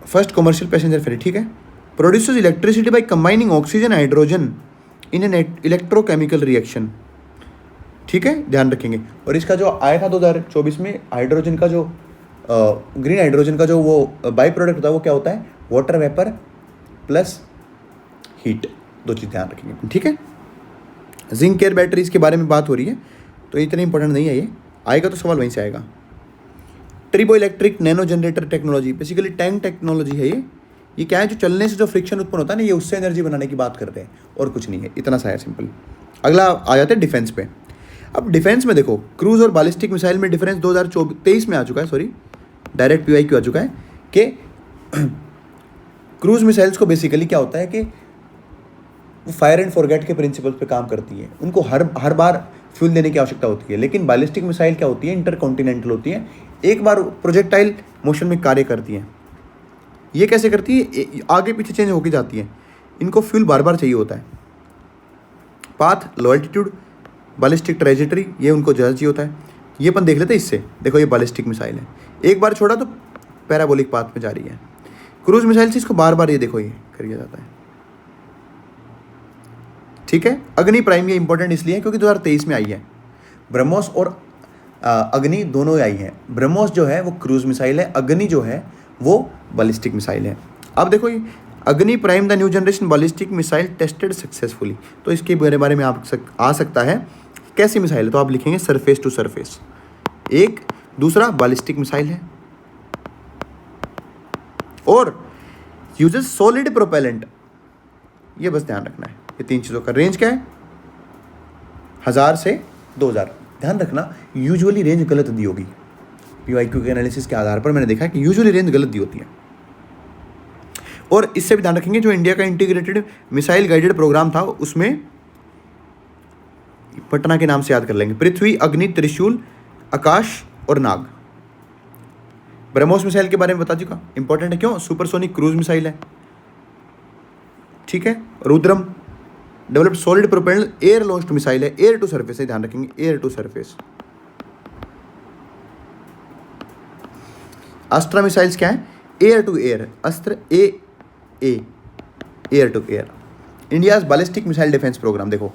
फर्स्ट कमर्शियल पैसेंजर फेरी, ठीक है? Produces electricity by combining oxygen hydrogen in an electrochemical reaction, ठीक है? ध्यान रखेंगे। और इसका जो आया था 2024 में, हाइड्रोजन का जो ग्रीन हाइड्रोजन का जो वो बाई प्रोडक्ट होता है वो क्या होता है? वाटर वेपर प्लस हीट, दो चीज़ ध्यान रखेंगे, ठीक है? जिंक केयर बैटरीज के बारे में बात हो रही है तो इतनी इंपॉर्टेंट नहीं है, ये आएगा तो सवाल वहीं से आएगा। Triboelectric nano generator technology, basically TENG technology है ये क्या है? जो चलने से जो फ्रिक्शन उत्पन्न होता है ना, ये उससे एनर्जी बनाने की बात करते हैं और कुछ नहीं है, इतना सा है सिंपल। अगला आ जाते हैं डिफेंस पे। अब डिफेंस में देखो क्रूज और बैलिस्टिक मिसाइल में डिफरेंस 2023 में आ चुका है, सॉरी डायरेक्ट PYQ आ चुका है कि क्रूज मिसाइल्स को बेसिकली क्या होता है कि वो फायर एंड फॉरगेट के प्रिंसिपल पे काम करती है, उनको हर बार फ्यूल देने की आवश्यकता होती है। लेकिन बैलिस्टिक मिसाइल क्या होती है? इंटरकॉन्टिनेंटल होती है, एक बार प्रोजेक्टाइल मोशन में कार्य करती हैं। ये कैसे करती है? आगे पीछे चेंज होकर जाती है, इनको फ्यूल बार बार चाहिए होता है। पाथ, लो एल्टीट्यूड, बैलिस्टिक ट्रेजेक्टरी, ये उनको ज़्यादा चाहिए होता है, ये अपन देख लेते हैं इससे। देखो ये बैलिस्टिक मिसाइल है, एक बार छोड़ा तो पैराबोलिक पाथ में जा रही है। क्रूज मिसाइल से इसको बार बार ये देखो ये करिए जाता है, ठीक है। अग्नि प्राइम ये इंपॉर्टेंट इसलिए है क्योंकि 2023 में आई है। ब्रह्मोस और अग्नि दोनों आई हैं। ब्रह्मोस जो है वो क्रूज मिसाइल है, अग्नि जो है वो बैलिस्टिक मिसाइल है। अब देखो ये अग्नि prime the new generation ballistic missile tested successfully, तो इसके बारे में आप आ सकता है कैसी मिसाइल है, तो आप लिखेंगे सरफेस टू सरफेस एक, दूसरा बैलिस्टिक मिसाइल है और यूजेस सॉलिड प्रोपेलेंट, ये बस ध्यान रखना है। ये 3 चीज़ों का रेंज क्या है, 1000 से 2000। ध्यान रखना यूजुअली रेंज गलत दी होगी, PYQ के एनालिसिस के आधार पर मैंने देखा है कि यूजुअली रेंज गलत दी होती है। और इससे भी ध्यान रखेंगे जो इंडिया का इंटीग्रेटेड मिसाइल गाइडेड प्रोग्राम था उसमें पटना के नाम से याद कर लेंगे, पृथ्वी, अग्नि, त्रिशूल, आकाश और नाग। ब्रह्मोस मिसाइल के बारे में बता चुका, इंपॉर्टेंट है क्यों, सुपरसोनिक क्रूज मिसाइल है, ठीक है। Rudram developed solid propelled air launched missile है, एयर टू सरफेस है, ध्यान रखेंगे air to surface. Astra missiles क्या है, air to air, Astra air to air. India's ballistic missile defence programme, देखो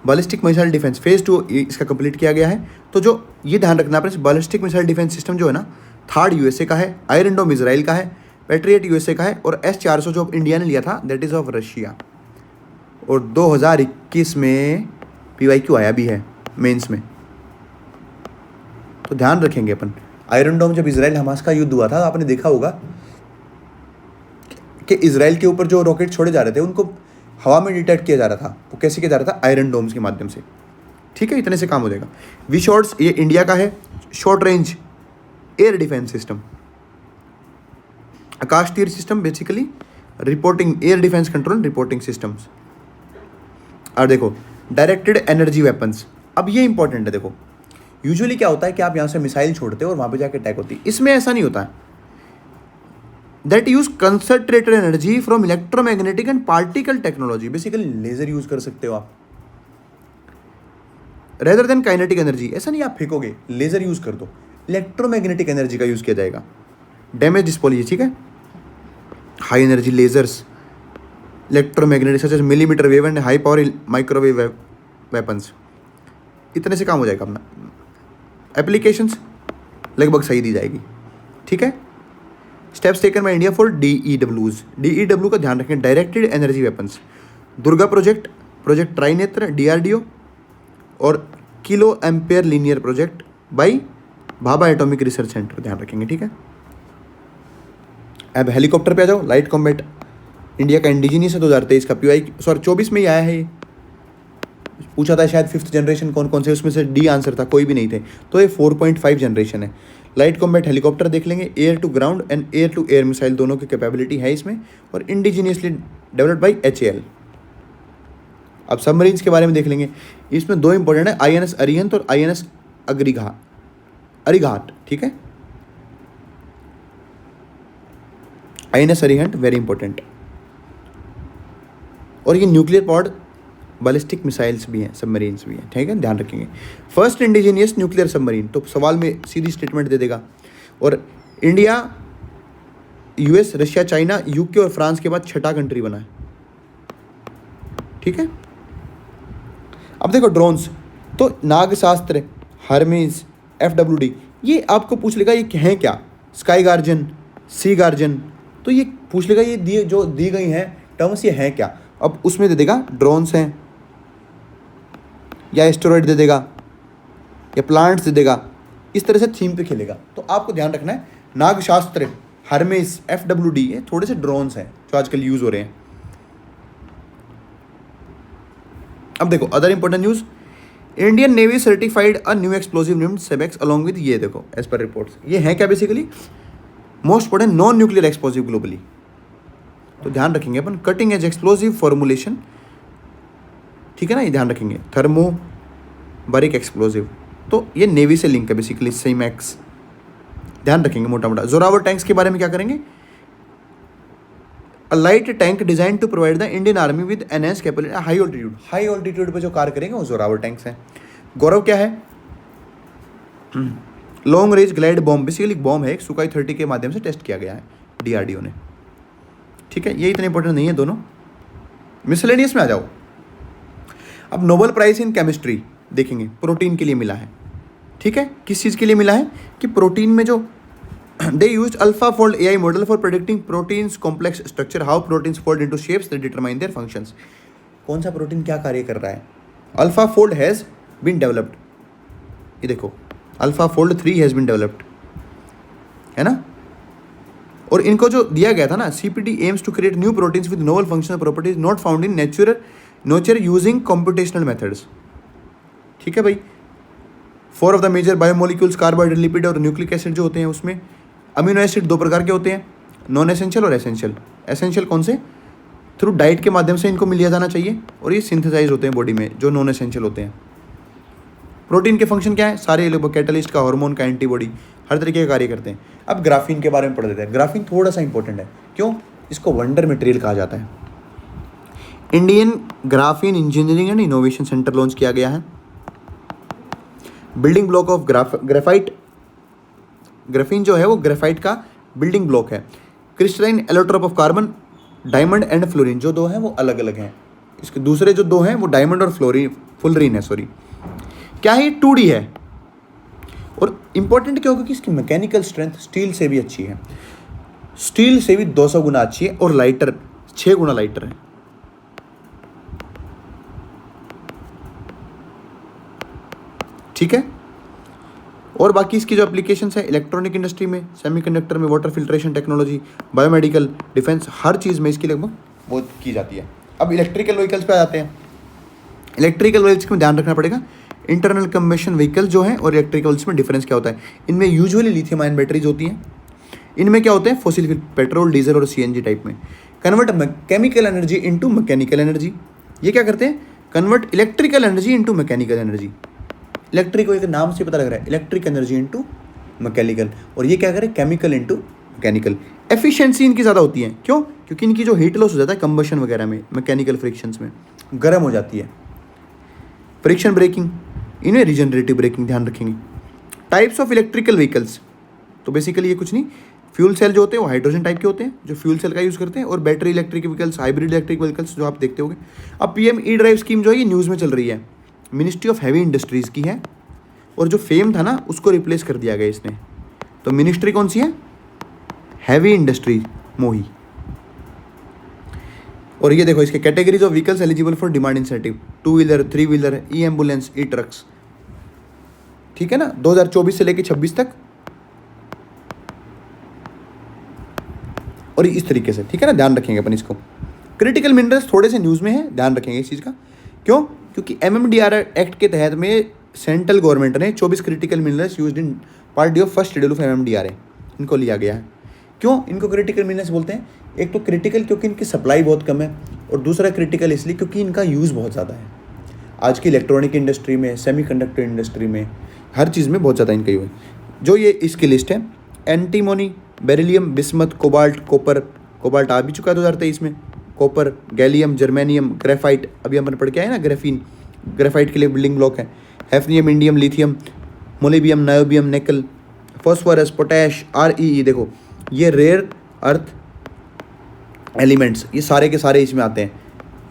बैलिस्टिक मिसाइल डिफेंस फेज 2 इसका कंप्लीट किया गया है। तो जो ये ध्यान रखना है, बैलिस्टिक मिसाइल डिफेंस सिस्टम जो है ना, थर्ड यूएसए का है, आयरन डोम इजराइल का है, पैट्रियट यूएसए का है और S-400 जो इंडिया ने लिया था दैट इज ऑफ रशिया। और 2021 में PYQ आया भी है मेंस में, तो ध्यान रखेंगे अपन। आयरन डोम जब इजराइल हमास का युद्ध हुआ था, आपने देखा होगा कि इजराइल के ऊपर जो रॉकेट छोड़े जा रहे थे उनको हवा में डिटेक्ट किया जा रहा था। वो कैसे किया जा रहा था, आयरन डोम्स के माध्यम से, ठीक है। इतने से काम हो जाएगा। विशॉर्ट्स ये इंडिया का है, short range air defence system. Akash Teer system basically reporting, air defence control reporting systems. और देखो डायरेक्टेड एनर्जी वेपन्स, अब ये इंपॉर्टेंट है। देखो यूजुअली क्या होता है कि आप यहाँ से मिसाइल छोड़ते हो और वहाँ पे जाके अटैक होती है, इसमें ऐसा नहीं होता है। That use concentrated energy from electromagnetic and particle technology, basically laser use कर सकते हो आप, रेदर देन काइनेटिक एनर्जी। ऐसा नहीं आप फेंकोगे, लेजर यूज कर दो, इलेक्ट्रोमैग्नेटिक एनर्जी का यूज किया जाएगा। डैमेज डिस्पोलिजी, ठीक है। High energy lasers, electromagnetic such as millimetre wave and high power microwave weapons, इतने से काम हो जाएगा अपना। एप्लीकेशंस लगभग सही दी जाएगी, ठीक है। Steps taken by India for DEWs, DEW का ध्यान रखें, directed energy weapons. Durga project, project Trinetra DRDO और kilo ampere linear project by Bhabha atomic research centre, ध्यान रखेंगे, ठीक है। अब हेलीकॉप्टर पे आ जाओ, लाइट कॉम्बैट इंडिया का इंडिजीनियस है, 2023 का PY 24 में ही आया है। ये पूछा था शायद 5th जनरेशन कौन कौन से, उसमें से D आंसर था, कोई भी नहीं थे, तो ये 4.5 जनरेशन है। लाइट कॉम्बैट हेलीकॉप्टर देख लेंगे, air to ground and air to air missile दोनों की कैपेबिलिटी है इसमें, और इंडिजीनियसली डेवलप्ड बाई HAL। अब सबमरीन्स के बारे में देख लेंगे, इसमें 2 इंपॉर्टेंट है, INS अरिहंत और INS अरिघाट, ठीक है। INS अरिहंत वेरी इंपॉर्टेंट, और ये न्यूक्लियर पॉड बैलिस्टिक मिसाइल्स भी हैं, सबमरीन्स भी हैं, ठीक है, ध्यान रखेंगे। फर्स्ट इंडिजीनियस न्यूक्लियर सबमरीन, तो सवाल में सीधी स्टेटमेंट दे देगा। और India US Russia China UK और फ्रांस के बाद 6ठा कंट्री बना है, ठीक है। अब देखो ड्रोन्स, तो नागशास्त्र, हर्मीज, FWD, ये आपको पूछ लेगा ये हैं क्या, स्काई गार्जन, सी गार्जन, तो ये पूछ लेगा ये जो दी गई हैं टर्म्स ये हैं क्या। अब उसमें दे देगा ड्रोन्स हैं, या एस्टेरॉइड दे देगा, या प्लांट्स दे देगा, इस तरह से थीम पे खेलेगा। तो आपको ध्यान रखना है नागशास्त्र, हर्मेस, FWD, ये थोड़े से ड्रोन्स हैं जो आजकल यूज हो रहे हैं। अब देखो other important news, Indian navy certified a new explosive named SEBEX along with, ये देखो एज पर रिपोर्ट्स, ये है क्या basically most important non nuclear explosive globally. तो ध्यान रखेंगे अपन कटिंग एज एक्सप्लोजिव फॉर्मुलेशन, ठीक है ना, ये ध्यान रखेंगे। थर्मोबारिक एक्सप्लोजिव, तो ये नेवी से लिंक है बेसिकली, सीमैक्स, ध्यान रखेंगे मोटा मोटा। जोरावर टैंक्स के बारे में क्या करेंगे, a light tank design to provide the Indian army with enhance capability high altitude पे जो कार्य करेंगे वो जोरावर टैंक्स हैं। गौरव क्या है? Long range glide bomb, basically bomb है, सुखाई 30 के माध्यम से टेस्ट किया गया है DRDO ने। ठीक है, ये इतने इंपॉर्टेंट नहीं है दोनों। मिसलेनियस में आ जाओ। अब नोबेल प्राइज इन केमिस्ट्री देखेंगे, प्रोटीन के लिए मिला है। ठीक है, किस चीज़ के लिए मिला है? कि प्रोटीन में जो they use AlphaFold AI model for predicting proteins complex structure, how proteins fold into shapes that determine their functions. कौन सा प्रोटीन क्या कार्य कर रहा है? AlphaFold has been developed, ये देखो AlphaFold 3 has been developed, है ना। और इनको जो दिया गया था ना, CPT aims to create new proteins with novel functional properties not found in nature using computational methods. ठीक है भाई। 4 of the major biomolecules, carbohydrate, lipid और न्यूक्लिक एसिड जो होते हैं, उसमें अमीनो एसिड 2 प्रकार के होते हैं, नॉन एसेंशियल और एसेंशियल। एसेंशियल कौन से? थ्रू डाइट के माध्यम से इनको मिल लिया जाना चाहिए, और ये सिंथेसाइज होते हैं बॉडी में, जो नॉन एसेंशियल होते हैं। प्रोटीन के फंक्शन क्या है? सारे लोग कैटलिस्ट का, हार्मोन का, एंटीबॉडी, हर तरीके के कार्य करते हैं। अब ग्राफीन के बारे में पढ़ लेते हैं। ग्राफीन थोड़ा सा इंपॉर्टेंट है, क्यों? इसको वंडर मटेरियल कहा जाता है। Indian graphene engineering and innovation centre launch किया गया है। Building block of graphite, graphene जो है वो ग्रेफाइट का बिल्डिंग ब्लॉक है। Crystalline allotrope of carbon, diamond and fluorine, जो 2 हैं वो अलग अलग हैं। इसके दूसरे जो 2 हैं वो डायमंड और फुलरीन है, सॉरी। क्या है? 2D है। और इंपॉर्टेंट क्यों? क्योंकि इसकी मैकेनिकल स्ट्रेंथ स्टील से भी अच्छी है, स्टील से भी 200 गुना अच्छी है, और लाइटर 6 गुना लाइटर है। ठीक है। और बाकी इसकी जो एप्लीकेशंस है, इलेक्ट्रॉनिक इंडस्ट्री में, सेमीकंडक्टर में, water filtration technology, biomedical, defence, हर चीज़ में इसकी लगभग वो की जाती है। अब इलेक्ट्रिकल व्हीकल्स पे आ जाते हैं। इलेक्ट्रिकल व्हीकल्स में ध्यान रखना पड़ेगा, इंटरनल कंबशन व्हीकल जो है और इलेक्ट्रिकल में डिफरेंस क्या होता है। इनमें यूजुअली लिथियम आयन बैटरीज होती हैं। इनमें क्या होते हैं? फॉसिल फ्यूल, पेट्रोल, डीजल और CNG टाइप में। Convert chemical energy into mechanical energy. ये क्या करते हैं? Convert electrical energy into mechanical energy. Electric को एक नाम से पता लग रहा है, इलेक्ट्रिक एनर्जी इनटू मैकेनिकल। और ये क्या करें? Chemical into mechanical. एफिशिएंसी इनकी ज़्यादा होती है, क्यों? क्योंकि इनकी जो हीट लॉस हो जाता है कंबशन वगैरह में, मैकेनिकल फ्रिक्शंस में गर्म हो जाती है। फ्रिक्शन ब्रेकिंग, इन्हें रिजनरेटिव ब्रेकिंग ध्यान रखेंगे। टाइप्स ऑफ इलेक्ट्रिकल व्हीकल्स, तो बेसिकली ये कुछ नहीं, फ्यूल सेल जो होते हैं वो हाइड्रोजन टाइप के होते हैं, जो फ्यूल सेल का यूज़ करते हैं, और battery electric vehicles, hybrid electric vehicles जो आप देखते होंगे। अब PM E-ड्राइव स्कीम जो है ये न्यूज़ में चल रही है, मिनिस्ट्री ऑफ हैवी इंडस्ट्रीज़ की है, और जो फेम था ना उसको रिप्लेस कर दिया गया इसने। तो मिनिस्ट्री कौन सी है? हैवी इंडस्ट्री, मोही। और ये देखो इसके categories of vehicles eligible for demand incentive, 2 wheeler, 3 wheeler, e ambulance, e trucks. ठीक है ना, 2024 से लेकर 26 तक। और इस तरीके से, ठीक है ना, ध्यान रखेंगे अपन इसको। क्रिटिकल मिनरल्स थोड़े से न्यूज़ में है, ध्यान रखेंगे इस चीज़ का। क्यों? क्योंकि MMDR एक्ट के तहत में सेंट्रल गवर्नमेंट ने 24 critical minerals used in part D of first schedule of MMDRA इनको लिया गया है। क्यों इनको क्रिटिकल मिनरल्स बोलते हैं? एक तो क्रिटिकल क्योंकि इनकी सप्लाई बहुत कम है, और दूसरा क्रिटिकल इसलिए क्योंकि इनका यूज़ बहुत ज़्यादा है। आज की इलेक्ट्रॉनिक इंडस्ट्री में, सेमीकंडक्टर इंडस्ट्री में, हर चीज़ में बहुत ज़्यादा इनका यूज़ है। जो ये इसकी लिस्ट है, antimony, beryllium, bismuth, cobalt, copper, cobalt आ भी चुका है 2023 में, कॉपर, गैलियम, जर्मेनियम, ग्रेफाइट, अभी अपन पढ़ के आए ना, ग्रेफीन, ग्रेफाइट के लिए बिल्डिंग ब्लॉक है, हैफनियम, इंडियम, लिथियम, मोलिबियम, नायोबियम, निकल, फॉस्फोरस, पोटैश, REE। देखो ये रेयर अर्थ एलिमेंट्स, ये सारे के सारे इसमें आते हैं।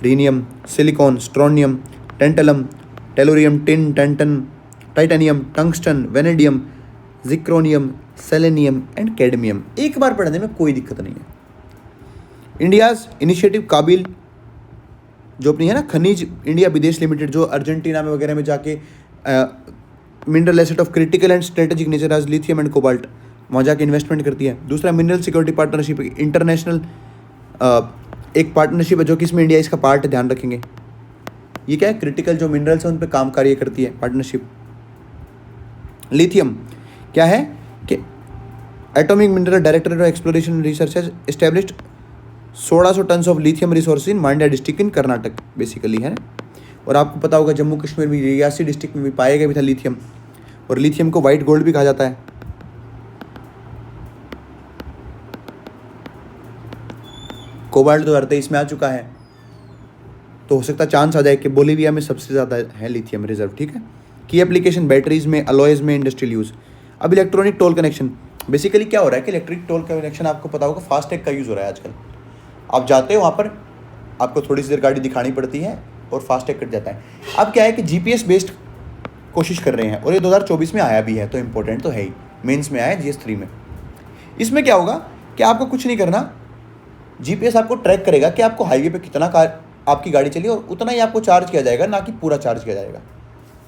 Rhenium, silicon, strontium, tantalum, tellurium, tin, टेंटन, titanium, tungsten, vanadium, zirconium, selenium and cadmium. एक बार पढ़ने में कोई दिक्कत नहीं है। इंडियाज इनिशिएटिव काबिल जो अपनी है ना खनिज इंडिया विदेश लिमिटेड, जो अर्जेंटीना में वगैरह में जाके mineral asset of critical and strategic nature as lithium and cobalt वहाँ जाके इन्वेस्टमेंट करती है। दूसरा मिनरल सिक्योरिटी पार्टनरशिप, इंटरनेशनल एक पार्टनरशिप है जो कि इसमें इंडिया इसका पार्ट है, ध्यान रखेंगे। ये क्या है? क्रिटिकल जो मिनरल्स हैं उन पर काम कार्य करती है पार्टनरशिप। लिथियम क्या है कि atomic mineral directorate of exploration research has established 1600 ton of lithium resource in Mandya district in Karnataka basically है। और आपको पता होगा जम्मू कश्मीर में रियासी डिस्ट्रिक्ट में भी पाया गया भी था लिथियम, और लिथियम को वाइट गोल्ड भी कहा जाता है। कोबाल्ट 2023 में आ चुका है, तो हो सकता है चांस आ जाए कि बोलीविया में सबसे ज़्यादा है लिथियम रिजर्व, ठीक है। की एप्लीकेशन बैटरीज में, अलॉयज़ में, इंडस्ट्रियल यूज़। अब इलेक्ट्रॉनिक टोल कनेक्शन, बेसिकली क्या हो रहा है कि इलेक्ट्रिक टोल कनेक्शन आपको पता होगा फास्टैग का यूज़ हो रहा है आजकल। आप जाते हो वहाँ पर, आपको थोड़ी सी देर गाड़ी दिखानी पड़ती है और फास्टैग कट जाता है। अब क्या है कि जीपीएस बेस्ड कोशिश कर रहे हैं, और ये 2024 में आया भी है, तो इंपॉर्टेंट तो है ही, मेंस में आया है GS3 में। इसमें क्या होगा कि आपको कुछ नहीं करना, जीपीएस आपको ट्रैक करेगा कि आपको हाईवे पे कितना कार आपकी गाड़ी चली और उतना ही आपको चार्ज किया जाएगा, ना कि पूरा चार्ज किया जाएगा।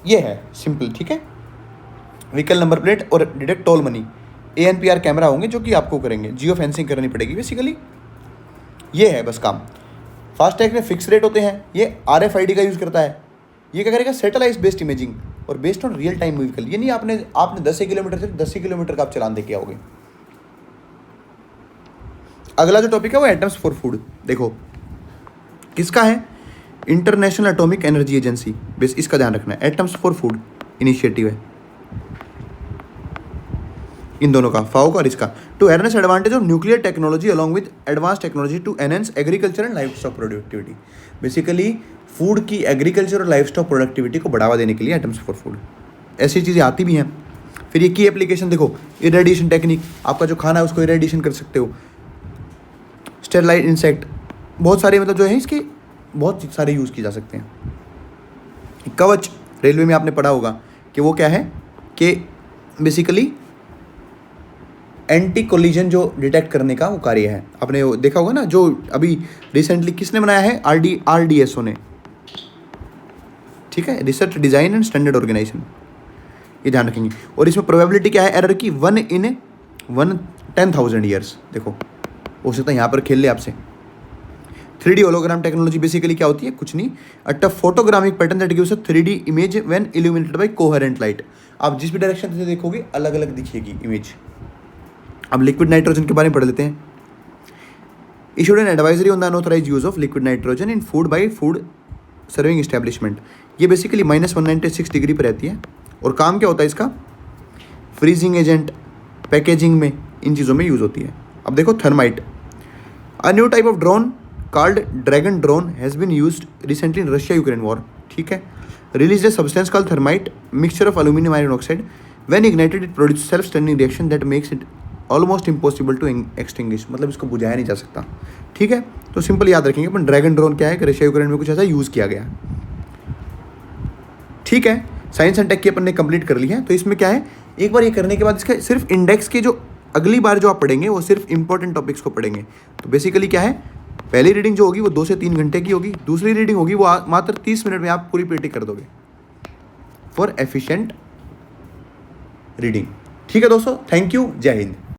ये है सिंपल, ठीक है। व्हीकल नंबर प्लेट और detect toll money, ANPR camera होंगे जो कि आपको करेंगे, जियो फेंसिंग करनी पड़ेगी बेसिकली, ये है बस काम। फास्टैग में फिक्स रेट होते हैं, ये RFID का यूज़ करता है। ये क्या करेगा, सैटेलाइट बेस्ड इमेजिंग और based on real time vehicle. ये नहीं आपने 10 किलोमीटर से 10 किलोमीटर का आप चलान दे के आओगे। अगला जो टॉपिक है वो एटम्स फॉर फूड। देखो किसका है, international atomic energy agency, base इसका ध्यान रखना है। एटम्स फॉर फूड इनिशिएटिव है इन दोनों का, फाओ का और इसका। To harness advantage of nuclear technology along with advance technology to enhance agriculture and life stock productivity. Basically food की, एग्रीकल्चर और लाइफ स्टॉक प्रोडक्टिविटी को बढ़ावा देने के लिए एटम्स फॉर फूड ऐसी चीज़ें आती भी हैं। फिर ये की एप्लीकेशन देखो, इरेडिएशन टेक्निक, आपका जो खाना है उसको इरेडिएशन कर सकते हो। स्टेरलाइट इंसेक्ट, बहुत सारे मतलब जो है इसके बहुत सारे यूज़ किए जा सकते हैं। कवच, रेलवे में आपने पढ़ा होगा कि वो क्या है कि बेसिकली एंटी कोलिजन जो डिटेक्ट करने का वो कार्य है। आपने वो देखा होगा ना, जो अभी रिसेंटली किसने बनाया है, RDSO ने, ठीक है, research design and standard organisation, ये ध्यान रखेंगे। और इसमें प्रोबेबिलिटी क्या है एरर की, 1 in 10,000 ईयर्स। देखो हो सकता है यहाँ पर खेल ले आपसे। 3D होलोग्राम टेक्नोलॉजी बेसिकली क्या होती है, कुछ नहीं, a tough photographic pattern that gives a 3D image when illuminated by coherent light. आप जिस भी डायरेक्शन से देखोगे अलग अलग दिखेगी इमेज। अब लिक्विड नाइट्रोजन के बारे में पढ़ लेते हैं। Issued an advisory on the unauthorised use of liquid nitrogen in food by food serving establishment. ये बेसिकली -196 डिग्री पर रहती है, और काम क्या होता है इसका, फ्रीजिंग एजेंट, पैकेजिंग में, इन चीज़ों में यूज़ होती है। अब देखो thermite, a new type of drone called dragon drone has been used recently in Russia Ukraine war, ठीक है। Release a substance called thermite, mixture of aluminium iron oxide, when ignited it produce self standing reaction that makes it almost impossible to extinguish, मतलब इसको बुझाया नहीं जा सकता, ठीक है। तो सिंपल याद रखेंगे अपन, ड्रैगन ड्रोन क्या है कि रशिया यूक्रेन में कुछ ऐसा यूज़ किया गया, ठीक है। साइंस एंड टेक की अपन ने कंप्लीट कर ली है। तो इसमें क्या है, एक बार ये करने के बाद इसका सिर्फ इंडेक्स के जो अगली बार जो आप पढ़ेंगे वो सिर्फ इंपॉर्टेंट टॉपिक्स को पढ़ेंगे। तो बेसिकली क्या है, पहली रीडिंग जो होगी वो 2 से 3 घंटे की होगी, दूसरी रीडिंग होगी वो मात्र 30 मिनट में आप पूरी पीटी कर दोगे फॉर एफिशिएंट रीडिंग, ठीक है दोस्तों। थैंक यू, जय हिंद।